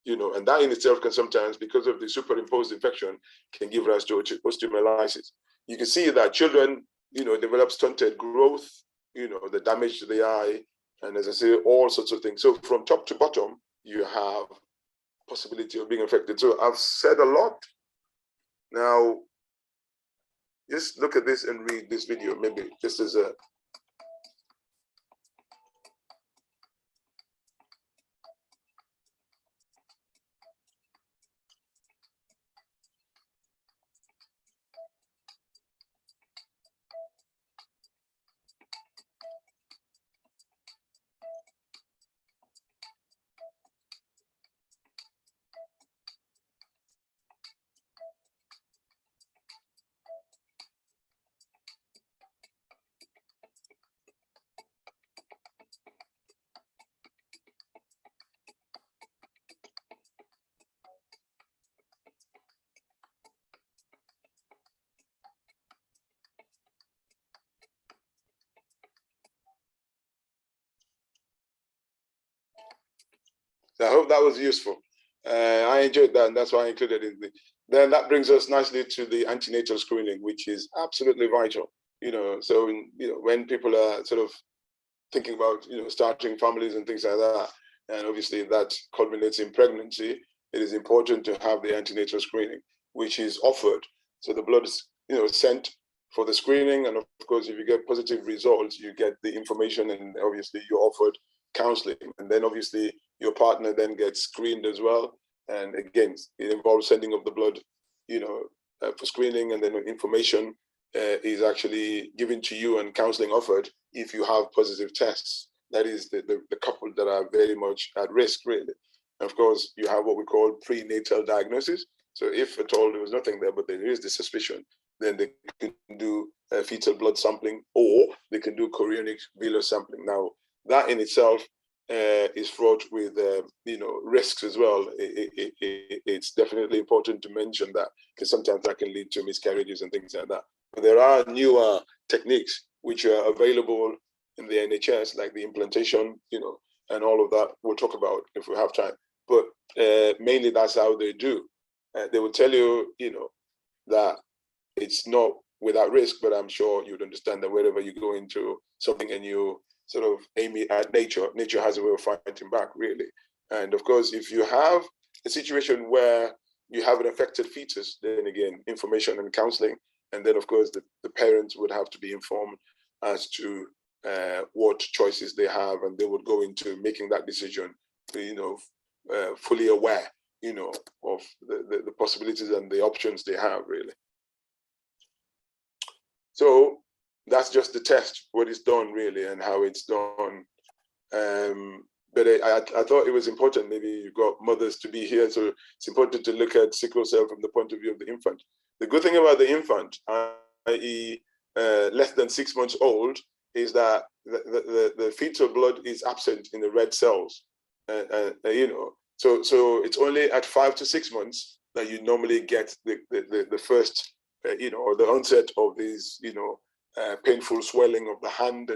And that in itself can sometimes, because of the superimposed infection, can give rise to osteomyelitis. You can see that children, develop stunted growth, the damage to the eye, and as I say, all sorts of things. So from top to bottom, you have possibility of being affected. So I've said a lot. Now, just look at this and read this video, maybe just as a So I hope that was useful. I enjoyed that, and that's why I included it. Then that brings us nicely to the antenatal screening, which is absolutely vital. So when people are sort of thinking about starting families and things like that, and obviously that culminates in pregnancy, it is important to have the antenatal screening, which is offered. So the blood is sent for the screening, and of course, if you get positive results, you get the information, and obviously you're offered counseling, and then obviously your partner then gets screened as well. And again, it involves sending of the blood, for screening, and then information is actually given to you and counseling offered if you have positive tests. That is the couple that are very much at risk, really. And of course, you have what we call prenatal diagnosis. So if at all there was nothing there, but there is the suspicion, then they can do fetal blood sampling, or they can do chorionic villus sampling. Now, that in itself is fraught with risks as well. It's definitely important to mention that, because sometimes that can lead to miscarriages and things like that. But there are newer techniques which are available in the NHS, like the implantation, and all of that we'll talk about if we have time. But mainly that's how they do. They will tell you, that it's not without risk, but I'm sure you'd understand that wherever you go into something and you sort of aim it at nature has a way of fighting back, really. And of course, if you have a situation where you have an affected fetus, then again, information and counseling, and then of course the parents would have to be informed as to what choices they have, and they would go into making that decision, fully aware, of the possibilities and the options they have, really. So that's just the test, what is done really and how it's done. But I thought it was important, maybe you've got mothers to be here, so it's important to look at sickle cell from the point of view of the infant. The good thing about the infant, i.e. Less than 6 months old, is that the fetal blood is absent in the red cells. So it's only at 5 to 6 months that you normally get the first, or the onset of these, painful swelling of the hand.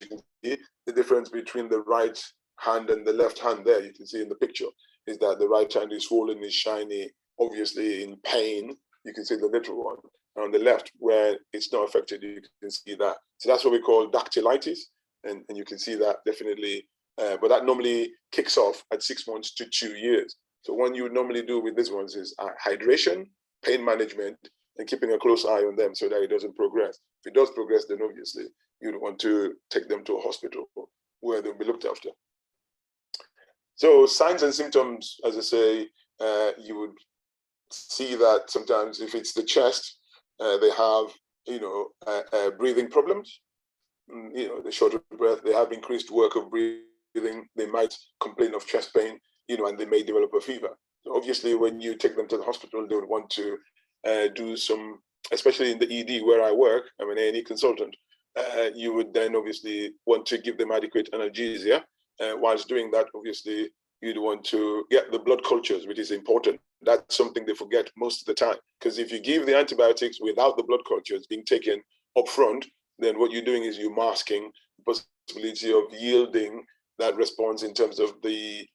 You can see the difference between the right hand and the left hand there. You can see in the picture is that the right hand is swollen, is shiny, obviously in pain. You can see the little one. And on the left, where it's not affected, you can see that. So that's what we call Bactilitis, and you can see that definitely. But that normally kicks off at 6 months to 2 years. So what you would normally do with these ones is hydration, pain management, and keeping a close eye on them so that it doesn't progress. If it does progress, then obviously you'd want to take them to a hospital where they'll be looked after. So signs and symptoms, as I say, you would see that sometimes if it's the chest, they have, breathing problems, the short of breath, they have increased work of breathing, they might complain of chest pain, and they may develop a fever. So obviously when you take them to the hospital, they would want to do some, especially in the ED where I work, I'm an A&E consultant, you would then obviously want to give them adequate analgesia. Whilst doing that, obviously, you'd want to get the blood cultures, which is important. That's something they forget most of the time. Because if you give the antibiotics without the blood cultures being taken up front, then what you're doing is you're masking the possibility of yielding that response in terms of the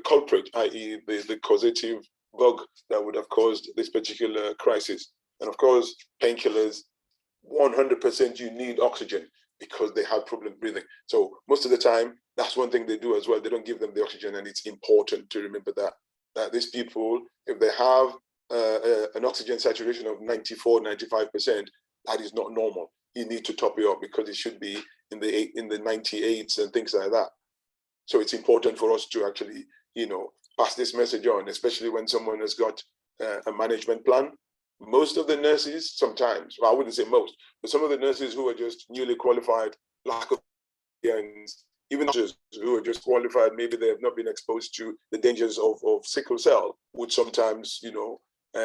culprit, i.e. the causative bug that would have caused this particular crisis. And of course, painkillers, 100% you need oxygen because they have problem breathing. So most of the time, that's one thing they do as well. They don't give them the oxygen, and it's important to remember that these people, if they have an oxygen saturation of 94, 95%, that is not normal. You need to top it up because it should be in the 98s and things like that. So it's important for us to actually, pass this message on, especially when someone has got a management plan. Most of the nurses, sometimes, well, I wouldn't say most, but some of the nurses who are just newly qualified, lack of experience, even those who are just qualified, maybe they have not been exposed to the dangers of sickle cell, would sometimes,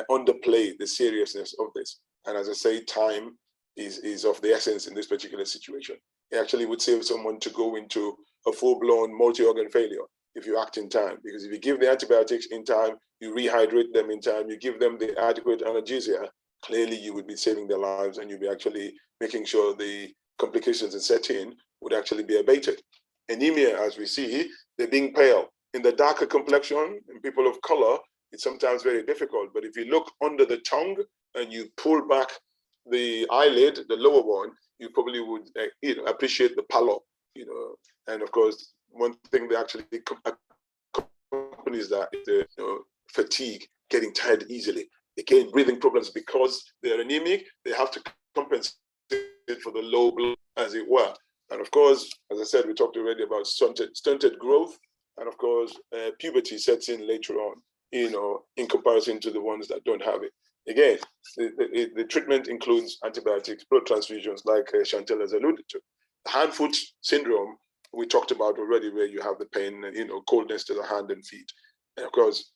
underplay the seriousness of this. And as I say, time is of the essence in this particular situation. It actually would save someone to go into a full-blown multi-organ failure if you act in time. Because if you give the antibiotics in time, you rehydrate them in time, you give them the adequate analgesia, clearly you would be saving their lives and you'll be actually making sure the complications that set in would actually be abated. Anemia, as we see, they're being pale. In the darker complexion, in people of color, it's sometimes very difficult. But if you look under the tongue and you pull back the eyelid, the lower one, you probably would appreciate the pallor, And of course, one thing that actually accompanies that is the fatigue, getting tired easily. Again, breathing problems, because they're anemic, they have to compensate for the low blood, as it were. And of course, as I said, we talked already about stunted growth, and of course, puberty sets in later on, in comparison to the ones that don't have it. Again, the treatment includes antibiotics, blood transfusions, like Chantel has alluded to. Hand-foot syndrome, we talked about already, where you have the pain, coldness to the hand and feet. And of course,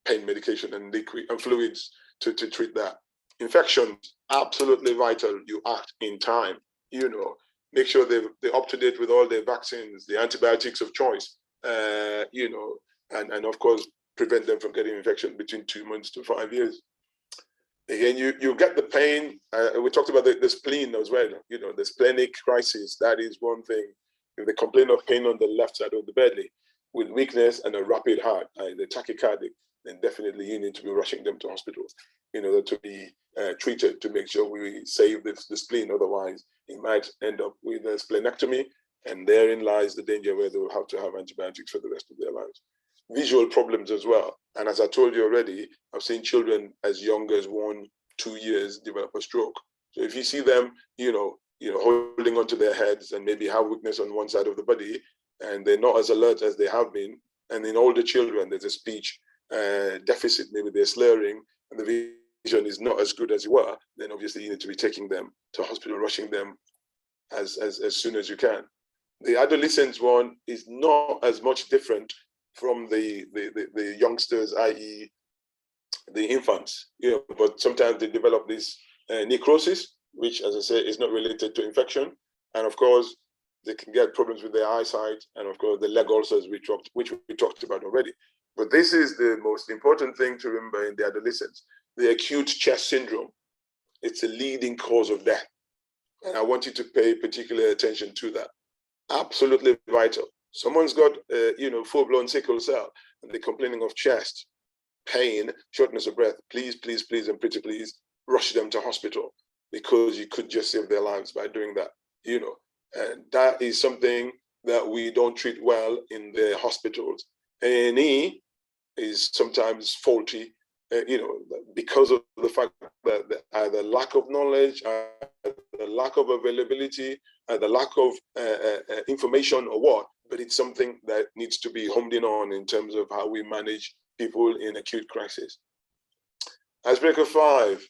pain medication and liquid and fluids to treat that. Infections, absolutely vital. You act in time, make sure they're up to date with all their vaccines, the antibiotics of choice, and of course, prevent them from getting infection between 2 months to 5 years. Again, you get the pain. We talked about the spleen as well, the splenic crisis. That is one thing. If they complain of pain on the left side of the belly with weakness and a rapid heart, the tachycardic, then definitely you need to be rushing them to hospital in order to be treated to make sure we save the spleen. Otherwise, it might end up with a splenectomy, and therein lies the danger where they will have to have antibiotics for the rest of their lives. Visual problems as well. And as I told you already, I've seen children as young as 1-2 years develop a stroke. So if you see them, holding onto their heads and maybe have weakness on one side of the body, and they're not as alert as they have been, and in older children, there's a speech deficit, maybe they're slurring, and the vision is not as good as it were, then obviously you need to be taking them to hospital, rushing them as soon as you can. The adolescent one is not as much different from the youngsters, i.e. the infants, but sometimes they develop this necrosis, which, as I say, is not related to infection. And of course, they can get problems with their eyesight, and of course, the leg ulcers, which we talked about already. But this is the most important thing to remember in the adolescents, the acute chest syndrome. It's a leading cause of death. And I want you to pay particular attention to that. Absolutely vital. Someone's got, full-blown sickle cell, and they're complaining of chest pain, shortness of breath. Please, please, please, and pretty please, rush them to hospital, because you could just save their lives by doing that, And that is something that we don't treat well in the hospitals. A&E is sometimes faulty, because of the fact that either lack of knowledge, the lack of availability, the lack of information or what, but it's something that needs to be homed in terms of how we manage people in acute crisis. Icebreaker 5.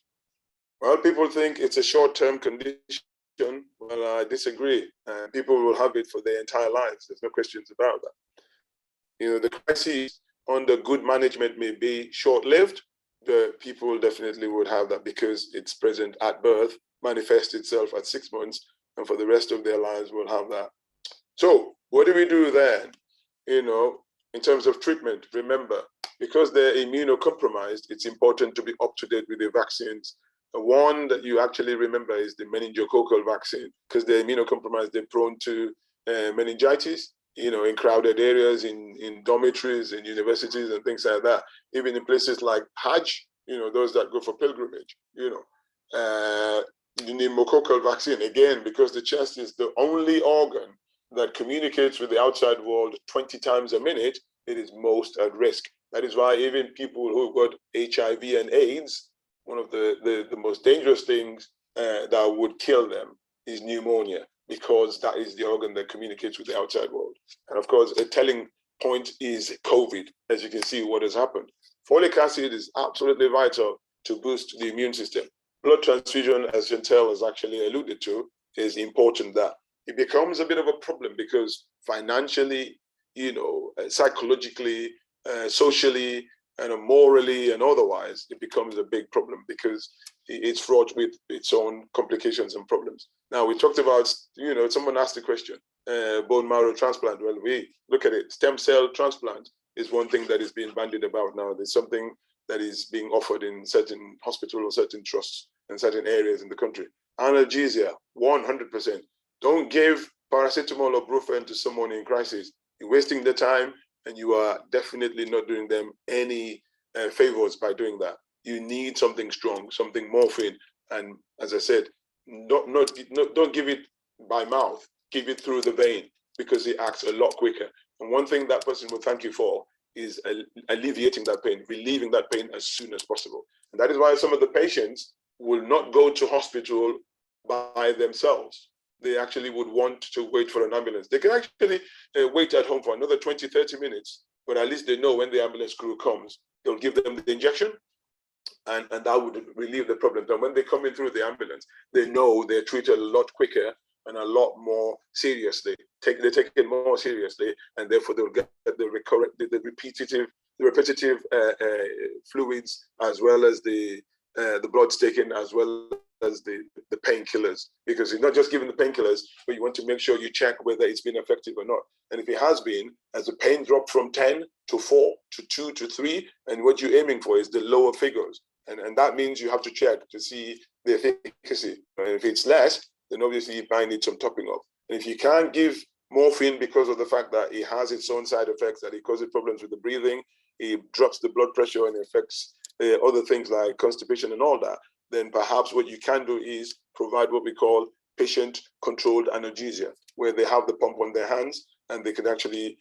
Well, people think it's a short-term condition. Well, I disagree. People will have it for their entire lives. There's no questions about that. The crisis under good management may be short-lived, but people definitely would have that because it's present at birth, manifests itself at 6 months, and for the rest of their lives will have that. So what do we do then? In terms of treatment, remember, because they're immunocompromised, it's important to be up to date with the vaccines. The one that you actually remember is the meningococcal vaccine, because they're immunocompromised, they're prone to meningitis, in crowded areas, in dormitories, in universities and things like that. Even in places like Hajj, those that go for pilgrimage, the pneumococcal vaccine, again, because the chest is the only organ that communicates with the outside world 20 times a minute, it is most at risk. That is why even people who've got HIV and AIDS, one of the most dangerous things that would kill them is pneumonia, because that is the organ that communicates with the outside world. And of course, a telling point is COVID. As you can see, what has happened. Folic acid is absolutely vital to boost the immune system. Blood transfusion, as Chantel has actually alluded to, is important. That it becomes a bit of a problem because financially, psychologically, socially, and morally and otherwise, it becomes a big problem because it's fraught with its own complications and problems. Now, we talked about, someone asked the question, bone marrow transplant. Well, we look at it. Stem cell transplant is one thing that is being bandied about now. There's something that is being offered in certain hospitals or certain trusts in certain areas in the country. Analgesia, 100%. Don't give paracetamol or brufen to someone in crisis. You're wasting the time, and you are definitely not doing them any favors by doing that. You need something strong, something morphine. And as I said, don't give it by mouth. Give it through the vein, because it acts a lot quicker. And one thing that person will thank you for is alleviating that pain, relieving that pain as soon as possible. And that is why some of the patients will not go to hospital by themselves. They actually would want to wait for an ambulance. They can actually wait at home for another 20, 30 minutes, but at least they know when the ambulance crew comes, they'll give them the injection, and that would relieve the problem. And when they come in through the ambulance, they know they're treated a lot quicker and a lot more seriously. They take it more seriously, and therefore they'll get the repetitive fluids, as well as the blood taken, as well as the painkillers, because you're not just giving the painkillers, but you want to make sure you check whether it's been effective or not. And if it has been, as the pain dropped from 10 to 4 to 2 to 3, and what you're aiming for is the lower figures. And that means you have to check to see the efficacy. And if it's less, then obviously you might need some topping up. And if you can't give morphine because of the fact that it has its own side effects, that it causes problems with the breathing, it drops the blood pressure and affects other things like constipation and all that, then perhaps what you can do is provide what we call patient-controlled analgesia, where they have the pump on their hands and they can actually,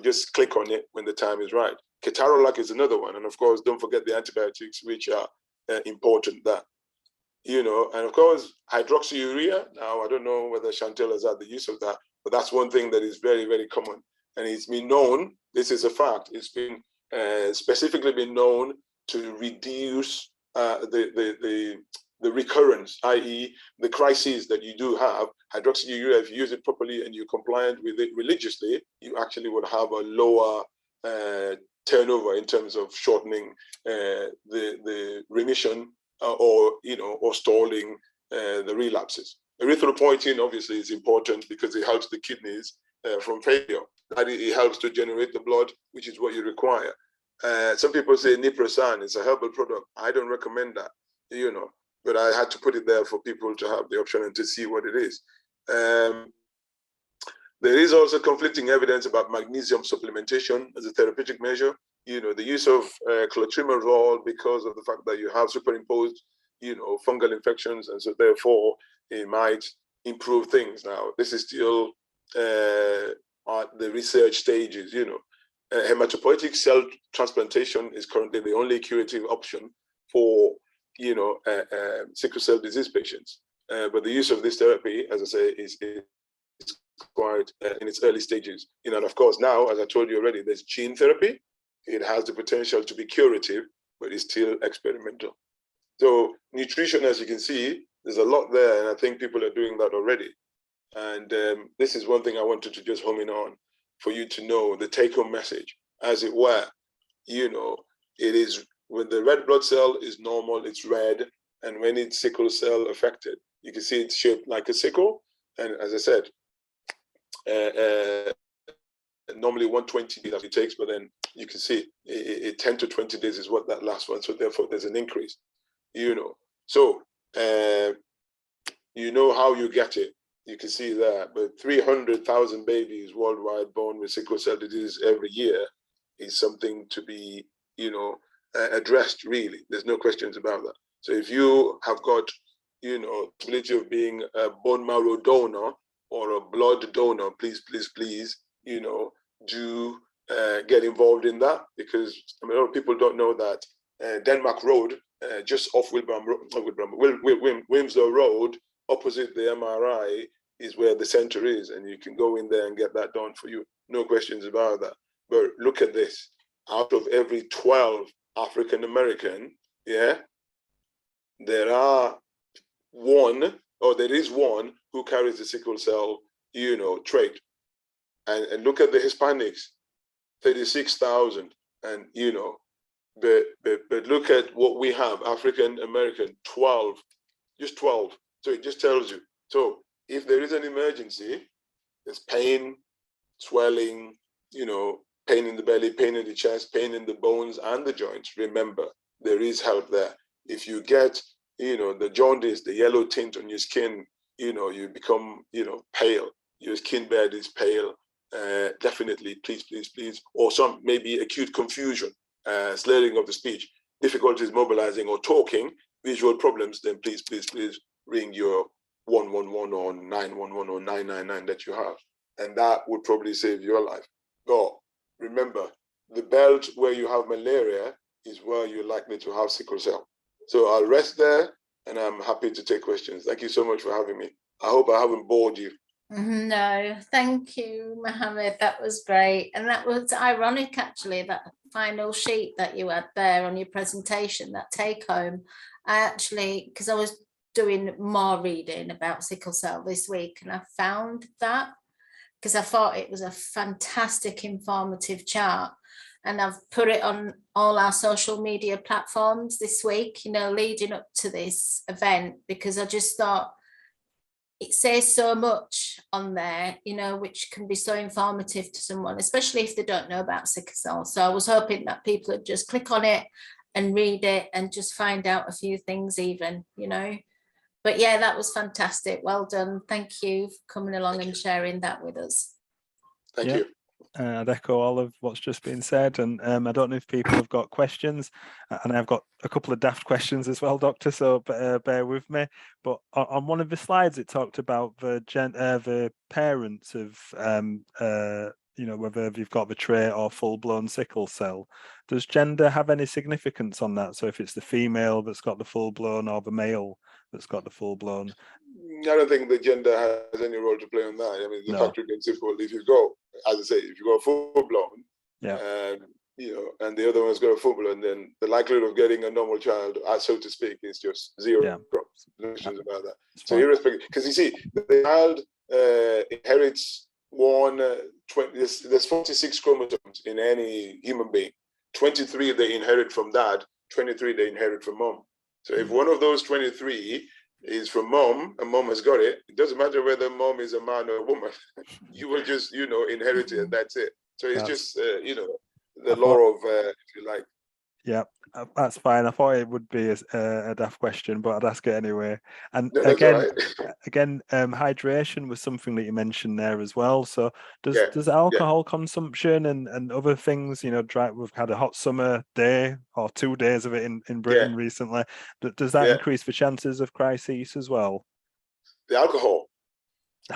just click on it when the time is right. Ketorolac is another one. And of course, don't forget the antibiotics, which are important there. And of course, hydroxyurea. Now, I don't know whether Chantel has had the use of that, but that's one thing that is very, very common. And it's been known, this is a fact, it's been specifically been known to reduce the recurrence, i.e. the crises that you do have. Hydroxyurea, if you use it properly and you're compliant with it religiously, you actually would have a lower turnover in terms of shortening the remission or stalling the relapses. Erythropoietin obviously is important because it helps the kidneys from failure. That it helps to generate the blood, which is what you require. Some people say Niprosan is a herbal product. I don't recommend that, but I had to put it there for people to have the option and to see what it is. There is also conflicting evidence about magnesium supplementation as a therapeutic measure. The use of clotrimazole, because of the fact that you have superimposed, fungal infections, and so therefore it might improve things. Now, this is still at the research stages, hematopoietic cell transplantation is currently the only curative option for, sickle cell disease patients. But the use of this therapy, as I say, is quite in its early stages. And of course, now, as I told you already, there's gene therapy. It has the potential to be curative, but it's still experimental. So nutrition, as you can see, there's a lot there, and I think people are doing that already. And this is one thing I wanted to just home in on for you to know, the take-home message, as it were. It is when the red blood cell is normal, it's red, and when it's sickle cell affected, you can see it's shaped like a sickle. And as I said, normally 120 days it takes, but then you can see it 10 to 20 days is what that last one. So therefore, there's an increase. So how you get it. You can see that, but 300,000 babies worldwide born with sickle cell disease every year is something to be, addressed, really. There's no questions about that. So if you have got, the ability of being a bone marrow donor or a blood donor, please, do get involved in that, because a lot of people don't know that Denmark Road, just off Wilmslow Road, opposite the MRI, is where the center is, and you can go in there and get that done for you. No questions about that. But look at this. Out of every 12 African American, there is one who carries the sickle cell, trait. And look at the Hispanics, 36,000, and but look at what we have, African American, 12, just 12. So it just tells you. So if there is an emergency, there's pain, swelling, pain in the belly, pain in the chest, pain in the bones and the joints, remember, there is help there. If you get, the jaundice, the yellow tint on your skin, you become, pale, your skin bed is pale, definitely, please, or some maybe acute confusion, slurring of the speech, difficulties mobilizing or talking, visual problems, then please ring your 111 or 911 or 999 that you have. And that would probably save your life. But remember, the belt where you have malaria is where you're likely to have sickle cell. So I'll rest there, and I'm happy to take questions. Thank you so much for having me. I hope I haven't bored you. No, thank you, Mohammed. That was great. And that was ironic, actually, that final sheet that you had there on your presentation, that take home. I actually, because I was doing more reading about sickle cell this week, and I found that, because I thought it was a fantastic informative chart, and I've put it on all our social media platforms this week, leading up to this event, because I just thought it says so much on there, which can be so informative to someone, especially if they don't know about sickle cell. So I was hoping that people would just click on it and read it and just find out a few things even, But yeah, that was fantastic. Well done. Thank you for coming along and sharing that with us. Thank you. I'd echo all of what's just been said, and I don't know if people have got questions, and I've got a couple of daft questions as well, Doctor, so bear with me. But on one of the slides, it talked about the parents of whether you've got the trait or full-blown sickle cell. Does gender have any significance on that? So if it's the female that's got the full-blown or the male that's got the full-blown? I don't think the gender has any role to play on that. I mean, the fact remains simple. If you go, as I say, if you go full-blown, and the other one's got a full-blown, then the likelihood of getting a normal child, so to speak, is just zero. No questions about that. So irrespective, because you see, the child inherits there's 46 chromosomes in any human being. 23 they inherit from dad, 23 they inherit from mom. So if one of those 23 is from mom, and mom has got it, it doesn't matter whether mom is a man or a woman, you will just, inherit it, and that's it. So it's just, the law of, if you like. Yeah, that's fine. I thought it would be a daft question, but I'd ask it anyway. And no, again, hydration was something that you mentioned there as well. So does alcohol consumption and other things, we've had a hot summer day or 2 days of it in Britain recently. Does that increase the chances of crises as well? The alcohol.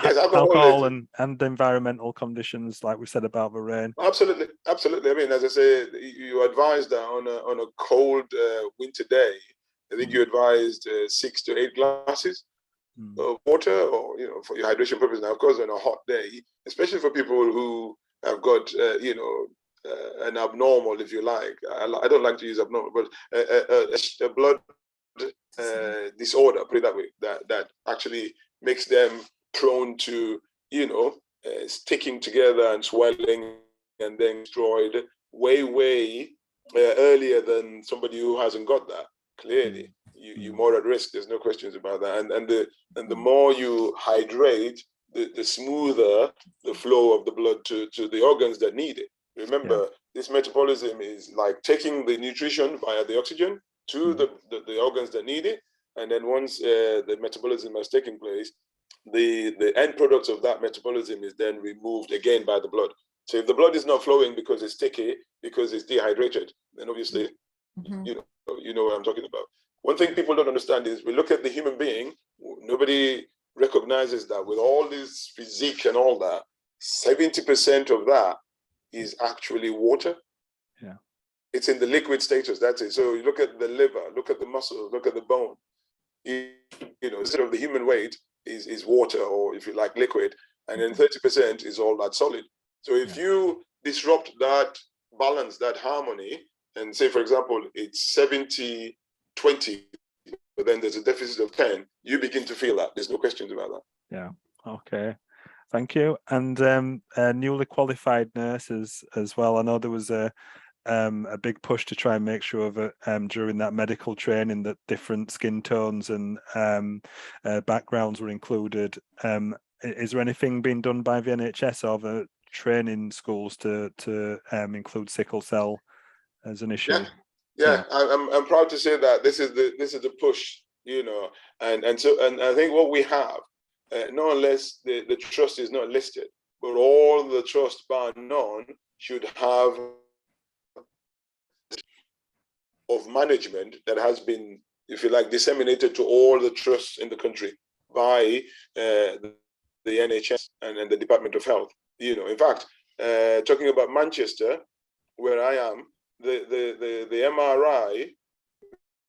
Yes, alcohol and environmental conditions, like we said about the rain. Absolutely. I mean, as I say, you advised that on a cold winter day, I think you advised 6 to 8 glasses of water, or for your hydration purpose. Now, of course, on a hot day, especially for people who have got an abnormal, if you like. I don't like to use abnormal, but a blood disorder, put it that way, that actually makes them prone to, sticking together and swelling and then destroyed way earlier than somebody who hasn't got that. Clearly, you're more at risk. There's no questions about that. And the more you hydrate, the smoother the flow of the blood to the organs that need it. Remember, this metabolism is like taking the nutrition via the oxygen to the organs that need it. And then once the metabolism has taken place, the end products of that metabolism is then removed again by the blood. So if the blood is not flowing because it's sticky, because it's dehydrated, then obviously, you know what I'm talking about. One thing people don't understand is we look at the human being, nobody recognizes that with all this physique and all that, 70% of that is actually water. Yeah. It's in the liquid status, that's it. So you look at the liver, look at the muscles, look at the bone. You know, instead of the human weight is water, or if you like, liquid, and then 30% is all that solid. So if you disrupt that balance, that harmony, and say, for example, it's 70-20, but then there's a deficit of 10, you begin to feel that. There's no questions about that. Yeah. Okay. Thank you. And newly qualified nurses as well. I know there was a big push to try and make sure that during that medical training that different skin tones and backgrounds were included. Is there anything being done by the NHS or the training schools to include sickle cell as an issue? Yeah. I'm proud to say that this is the push, you know, and I think what we have, not unless the trust is not listed, but all the trust bar none should have of management that has been, if you like, disseminated to all the trusts in the country by the NHS and the Department of Health. You know, in fact, talking about Manchester, where I am, the MRI,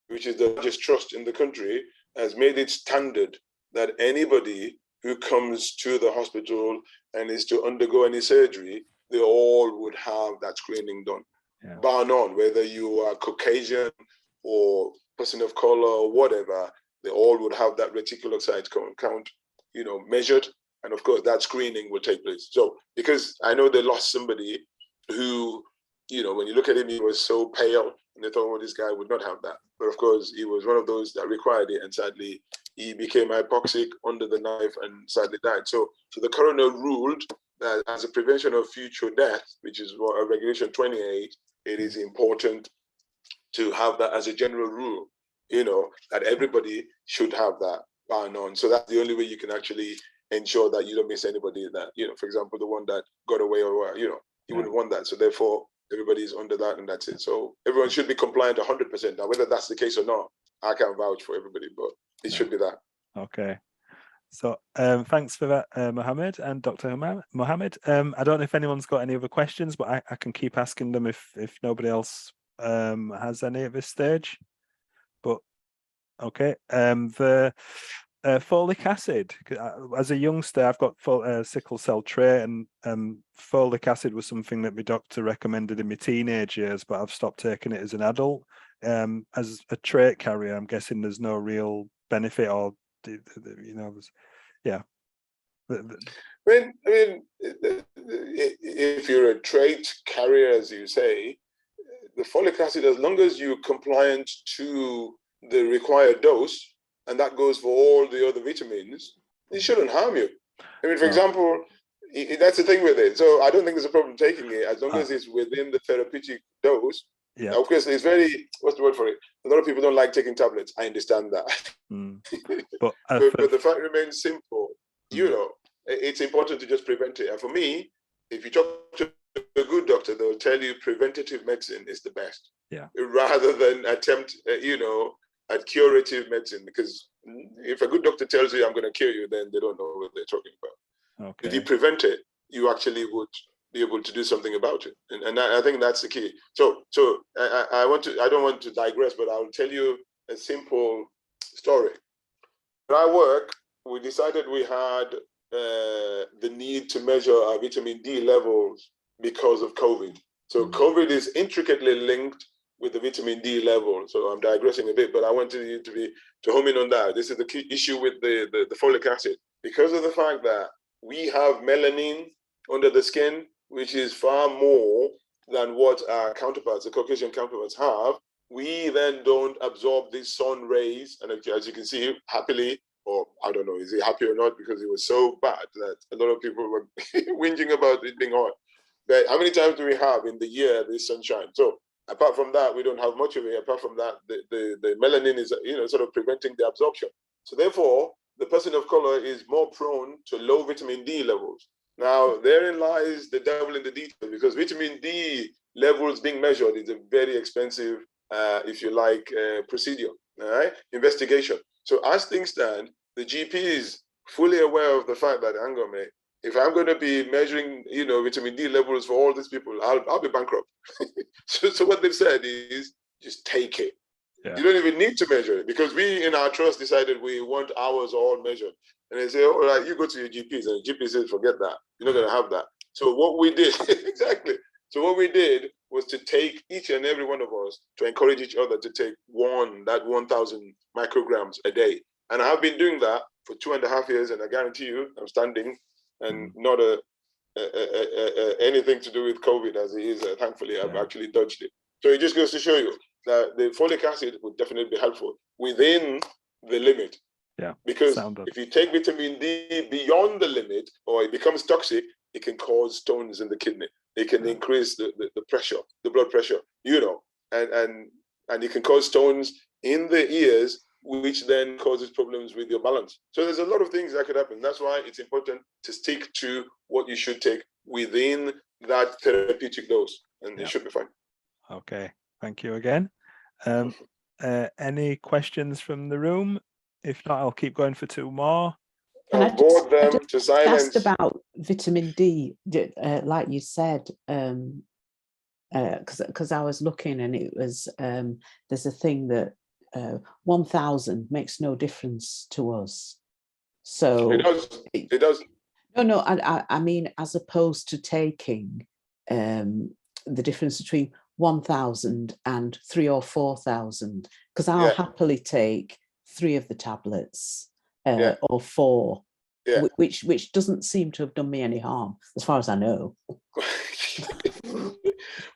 which is the largest trust in the country, has made it standard that anybody who comes to the hospital and is to undergo any surgery, they all would have that screening done. Yeah. Bar none, whether you are Caucasian or person of color or whatever, they all would have that reticulocyte count, you know, measured. And of course, that screening will take place. So, because I know they lost somebody who, you know, when you look at him, he was so pale, and they thought, oh, this guy would not have that. But of course, he was one of those that required it, and sadly, he became hypoxic under the knife and sadly died. So the coroner ruled that as a prevention of future death, which is what Regulation 28, it is important to have that as a general rule, you know, that everybody should have that bar none. So that's the only way you can actually ensure that you don't miss anybody that, you know, for example, the one that got away or, you know, you wouldn't want that. So therefore, everybody's under that and that's it. So everyone should be compliant 100%. Now, whether that's the case or not, I can't vouch for everybody, but it should be that. Okay. So thanks for that, Mohammed and Dr. Mohammed. I don't know if anyone's got any other questions, but I can keep asking them if nobody else has any at this stage. But okay, the folic acid. As a youngster, I've got sickle cell trait, and folic acid was something that my doctor recommended in my teenage years, but I've stopped taking it as an adult. As a trait carrier, I'm guessing there's no real benefit, or you know, yeah. I mean, if you're a trait carrier, as you say, the folic acid, as long as you're compliant to the required dose, and that goes for all the other vitamins, it shouldn't harm you. I mean, for example, that's the thing with it. So I don't think there's a problem taking it as long as it's within the therapeutic dose. Yeah. Of course, it's very, what's the word for it? A lot of people don't like taking tablets. I understand that. But the fact remains simple. You know, it's important to just prevent it. And for me, if you talk to a good doctor, they'll tell you preventative medicine is the best. Yeah. Rather than attempt, you know, at curative medicine. Because if a good doctor tells you I'm going to cure you, then they don't know what they're talking about. Okay. If you prevent it, you actually would be able to do something about it, and I think that's the key. So I don't want to digress, but I'll tell you a simple story. When I work, we decided we had the need to measure our vitamin D levels because of COVID. So COVID is intricately linked with the vitamin D level. So I'm digressing a bit, but I wanted you to home in on that. This is the key issue with the folic acid, because of the fact that we have melanin under the skin, which is far more than what our counterparts, the Caucasian counterparts, have. We then don't absorb these sun rays. And as you can see, happily, or I don't know, is he happy or not? Because it was so bad that a lot of people were whinging about it being hot. But how many times do we have in the year this sunshine? So apart from that, we don't have much of it. Apart from that, the melanin is, you know, sort of preventing the absorption. So therefore, the person of color is more prone to low vitamin D levels. Now, therein lies the devil in the detail, because vitamin D levels being measured is a very expensive, if you like, procedure, all right? Investigation. So as things stand, the GP is fully aware of the fact that, hang on, mate, if I'm going to be measuring, vitamin D levels for all these people, I'll be bankrupt. So what they've said is just take it. Yeah. You don't even need to measure it, because we in our trust decided we want ours all measured. And they say, all right, you go to your GPs, and the GP says, forget that. You're not going to have that. So what we did, exactly. So what we did was to take each and every one of us to encourage each other to take 1,000 micrograms a day. And I've been doing that for 2.5 years, and I guarantee you, I'm standing, and not anything to do with COVID as it is. Thankfully, I've actually dodged it. So it just goes to show you that the folic acid would definitely be helpful within the limit. Yeah. Because if you take vitamin D beyond the limit, or it becomes toxic, it can cause stones in the kidney. It can increase the pressure, the blood pressure, and it can cause stones in the ears, which then causes problems with your balance. So there's a lot of things that could happen. That's why it's important to stick to what you should take within that therapeutic dose, and it should be fine. Okay, thank you again. Any questions from the room? If not, I'll keep going for 2 more. I'll board them to silence. Asked about vitamin D, like you said, because I was looking, and it was there's a thing that 1,000 makes no difference to us. So it does. No, I mean, as opposed to taking the difference between 1,000 and 3,000 or 4,000, because I'll happily take 3 of the tablets or 4, which doesn't seem to have done me any harm, as far as I know.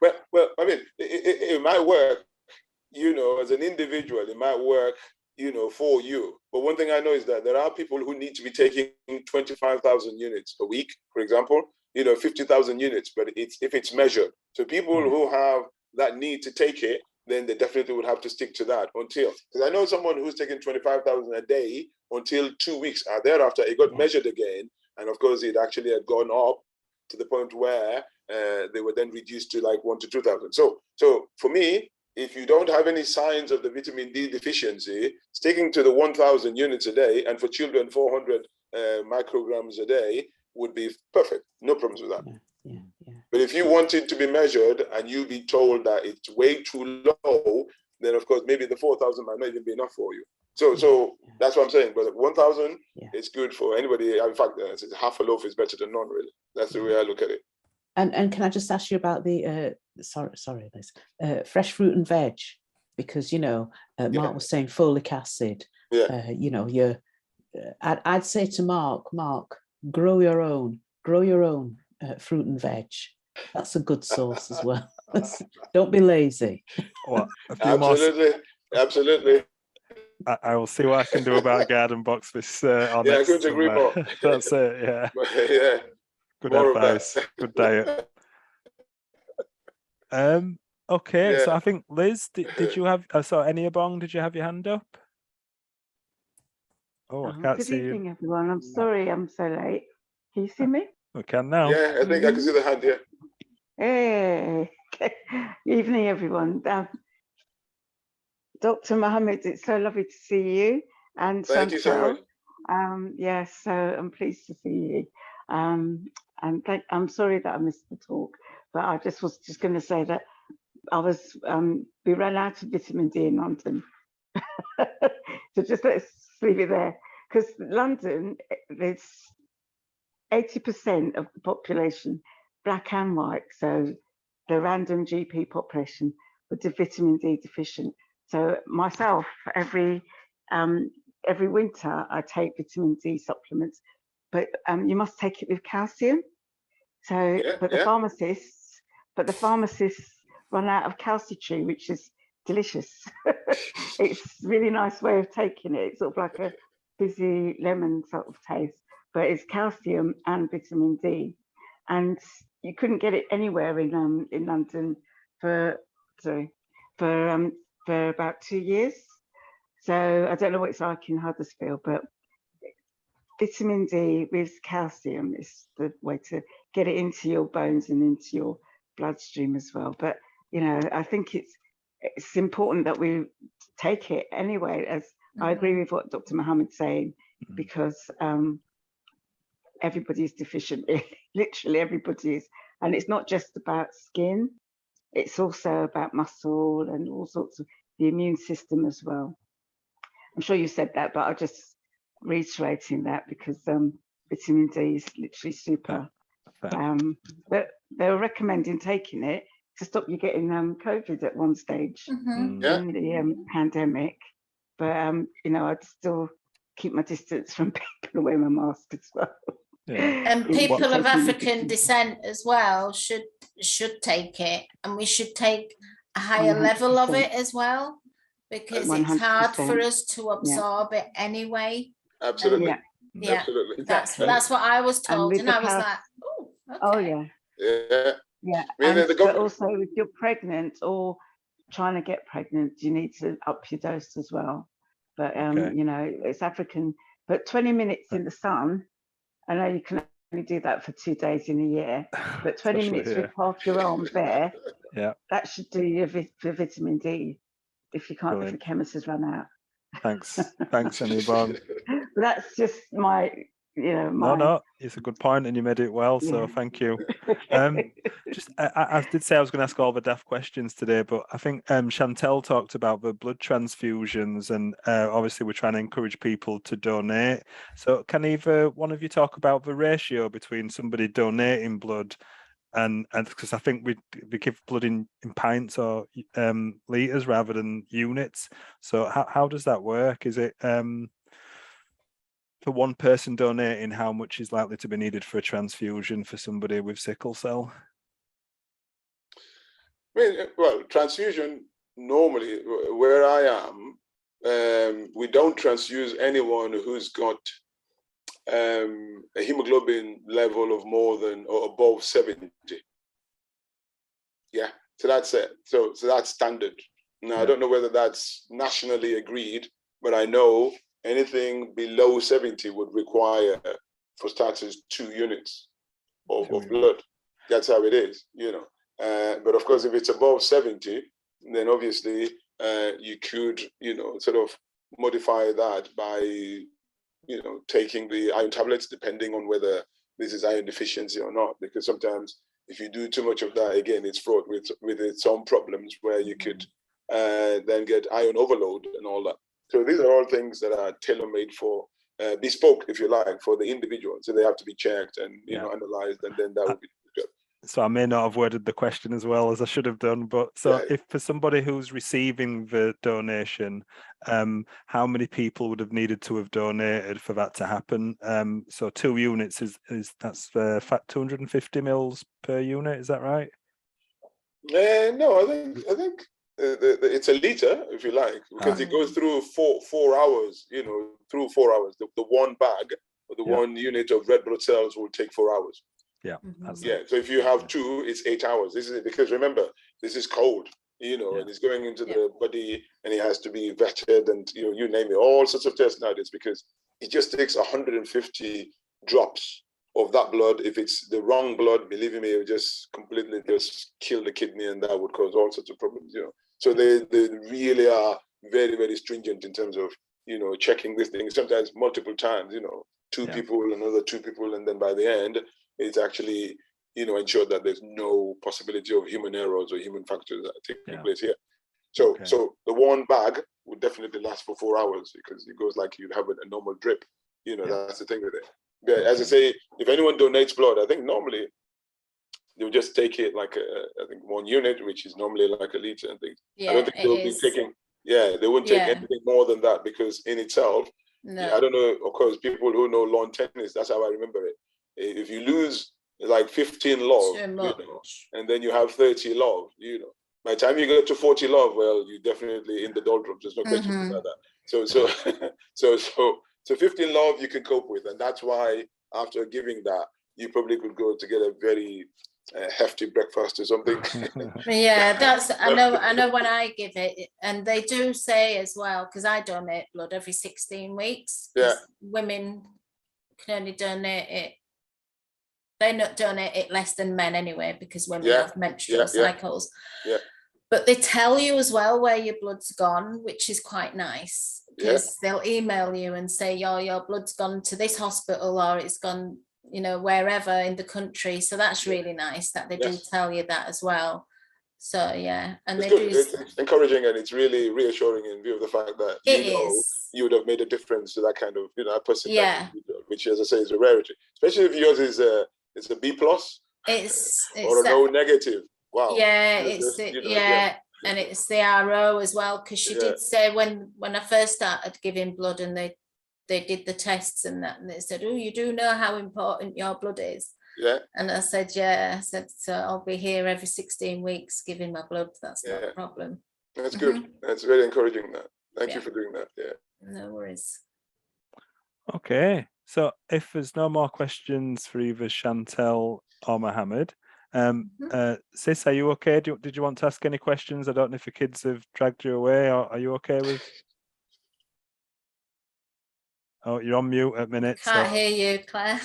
well, I mean, it might work, as an individual, it might work, for you. But one thing I know is that there are people who need to be taking 25,000 units a week, for example, 50,000 units, but if it's measured. So people who have that need to take it, then they definitely would have to stick to that until, because I know someone who's taking 25,000 a day until 2 weeks. Thereafter, it got measured again. And of course, it actually had gone up to the point where they were then reduced to like 1,000 to 2,000. So for me, if you don't have any signs of the vitamin D deficiency, sticking to the 1,000 units a day, and for children, 400 micrograms a day would be perfect. No problems with that. Yeah. But if you want it to be measured and you be told that it's way too low, then of course maybe the 4,000 might not even be enough for you. So that's what I'm saying. But 1,000, it's good for anybody. In fact, half a loaf is better than none, really. That's the way I look at it. And can I just ask you about the sorry, Liz, fresh fruit and veg, because Mark was saying folic acid. I'd say to Mark, grow your own fruit and veg. That's a good source as well. Don't be lazy. Well, Absolutely. I will see what I can do about a garden box this I couldn't agree more. That's it. Yeah. Good More advice. Good diet. Okay, so I think Liz, did you have? Eniabong, did you have your hand up? Oh, I can't see you. Good evening, everyone. I'm sorry I'm so late. Can you see me? We can now. Yeah, I think I can see the hand here. Hey, evening, everyone. Dr. Mohammed, it's so lovely to see you. And thank you so much. Yes, so I'm pleased to see you. And I'm sorry that I missed the talk, but I was just going to say that we ran out of vitamin D in London. So just let's leave it there, because London, there's 80% of the population, black and white, so the random GP population, with the vitamin D deficient. So myself, every winter, I take vitamin D supplements, but you must take it with calcium. So, but the pharmacists run out of calcium, which is delicious. It's a really nice way of taking it. It's sort of like a fizzy lemon sort of taste, but it's calcium and vitamin D, and you couldn't get it anywhere in London for about 2 years. So I don't know what it's like in Huddersfield, but vitamin D with calcium is the way to get it into your bones and into your bloodstream as well. But I think it's important that we take it anyway. As I agree with what Dr. Mohammed's saying, because everybody's deficient, literally everybody is. And it's not just about skin, it's also about muscle and all sorts of the immune system as well. I'm sure you said that, but I'm just reiterating that because vitamin D is literally super. But they were recommending taking it to stop you getting COVID at one stage in the pandemic. But you know, I'd still keep my distance from people and wear my mask as well. And people of African descent as well should take it, and we should take a higher 100%. level of it as well, because it's hard for 100%. us to absorb it anyway. Absolutely. Yeah, Absolutely. that's what I was told, and I was like, oh, okay. Oh yeah. Yeah. But also, if you're pregnant or trying to get pregnant, you need to up your dose as well. But you know, it's African. But 20 minutes in the sun, I know you can only do that for 2 days in a year, but 20 minutes with half your arm bare, that should do you for vitamin D if you can't, if the chemist has run out. Thanks, Anibon. That's just my, you know, No, it's a good point, and you made it well. So thank you. I did say I was going to ask all the daft questions today, but I think Chantel talked about the blood transfusions, and obviously we're trying to encourage people to donate. So can either one of you talk about the ratio between somebody donating blood and because I think we give blood in pints or liters rather than units. So how does that work? Is it for one person donating, how much is likely to be needed for a transfusion for somebody with sickle cell? I mean, well, transfusion normally where I am, we don't transfuse anyone who's got a hemoglobin level of more than or above 70. Yeah, so that's it. So that's standard. Now I don't know whether that's nationally agreed, but I know anything below 70 would require, for starters, 2 units of blood. That's how it is, you know. But of course, if it's above 70, then obviously you could, you know, sort of modify that by, you know, taking the iron tablets, depending on whether this is iron deficiency or not. Because sometimes if you do too much of that, again, it's fraught with some problems where you could then get iron overload and all that. So these are all things that are tailor-made for, bespoke, if you like, for the individual. So they have to be checked and, you know, analyzed, and then that would be good. So I may not have worded the question as well as I should have done, but so if for somebody who's receiving the donation, how many people would have needed to have donated for that to happen? So 2 units is that's 250 mils per unit, is that right? No, I think it's a liter, if you like, because it goes through 4 hours, you know, through 4 hours. The one bag or the 1 unit of red blood cells will take 4 hours. So if you have 2, it's 8 hours. This is because remember, this is cold, you know, and it's going into the body, and it has to be vetted, and you know, you name it, all sorts of tests nowadays, because it just takes 150 drops of that blood. If it's the wrong blood, believe me, it will just completely just kill the kidney, and that would cause all sorts of problems, you know. So they really are very, very stringent in terms of, you know, checking this thing sometimes multiple times, you know, 2 people, another 2 people, and then by the end, it's actually, you know, ensured that there's no possibility of human errors or human factors that are taking place here. So the one bag would definitely last for 4 hours, because it goes like you'd have a normal drip. You know, that's the thing with it. But as I say, if anyone donates blood, I think normally they'll just take it like I think 1 unit, which is normally like a liter and things. I don't think they'll be taking. They wouldn't take anything more than that, because in itself, I don't know. Of course, people who know lawn tennis, that's how I remember it. If you lose like 15 love, you know, and then you have 30 love, you know, by the time you get to 40 love, well, you're definitely in the doldrums. There's no question about that. So 15 love you can cope with, and that's why after giving that, you probably could go to get a very hefty breakfast or something. That's I know when I give it, and they do say as well, because I donate blood every 16 weeks. Women can only donate it. They not donate it less than men anyway, because women have menstrual cycles. But they tell you as well where your blood's gone, which is quite nice, because they'll email you and say, your blood's gone to this hospital, or it's gone you know, wherever in the country. So that's really nice that they do Yes. tell you that as well. So yeah, and It's they good. do. It's encouraging, and it's really reassuring in view of the fact that It you know is. you would have made a difference to that kind of, you know, a person. Yeah. Which, as I say, is a rarity. Especially if yours is a B plus It's or a that, no negative. Wow. yeah, You know, it's just, you know, yeah, and it's the RO as well, because she did say when I first started giving blood and they did the tests and that, and they said, oh, you do know how important your blood is. Yeah. And I said, yeah. I said, so I'll be here every 16 weeks giving my blood. That's not a problem. That's good. That's very encouraging. That. Thank you Yeah. for doing that. Yeah. No worries. Okay, so if there's no more questions for either Chantel or Mohammed, Sis, are you okay? Did you want to ask any questions? I don't know if your kids have dragged you away, or are you okay with? Oh, you're on mute at minute. Can't hear you, Claire.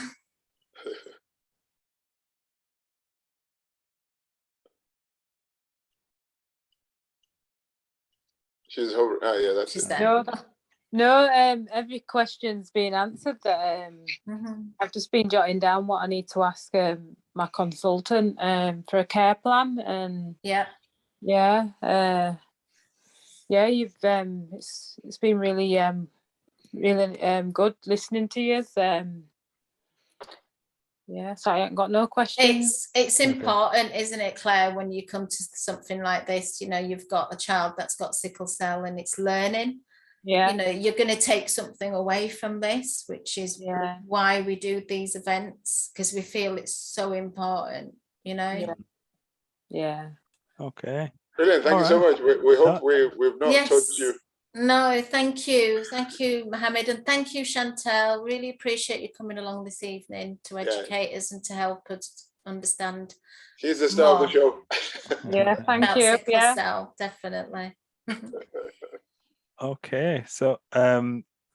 She's hovering. Ah, yeah, that's She's it. there. No, every question's been answered. That I've just been jotting down what I need to ask my consultant for a care plan, and yeah, you've it's been really good listening to you. So I ain't got no questions. It's important, isn't it, Claire, when you come to something like this, you know, you've got a child that's got sickle cell and it's learning. You know, you're going to take something away from this, which is why we do these events, because we feel it's so important, you know. Okay. Brilliant. Thank you so much. We hope we've not touched you. No, thank you, Mohammed, and thank you, Chantel. Really appreciate you coming along this evening to educate us and to help us understand. She's the star of the show. Thank you. Sickle cell, definitely. Okay, so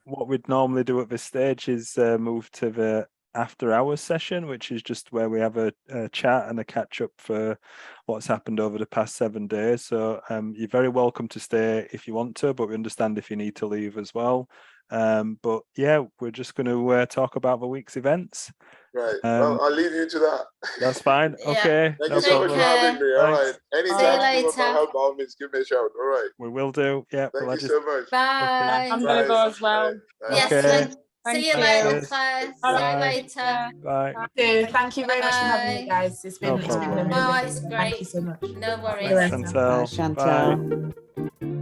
what we'd normally do at this stage is move to the after hours session, which is just where we have a chat and a catch up for what's happened over the past 7 days. So you're very welcome to stay if you want to, but we understand if you need to leave as well. But yeah, we're just going to talk about the week's events. Right. Well, I'll leave you to that. That's fine. Okay. Thank you so much for having me. All right. Anytime you want my help, by all means, give me a shout. All right. We will do. Yeah. Thank you so much. Bye. I'm going to go as well. Yes. Okay. See you later, Claire. See you later. Bye. Thank you very much for having me, guys. It's been amazing. Oh, it's great. Thank you so much. No worries. Chantel. Chantel. Bye.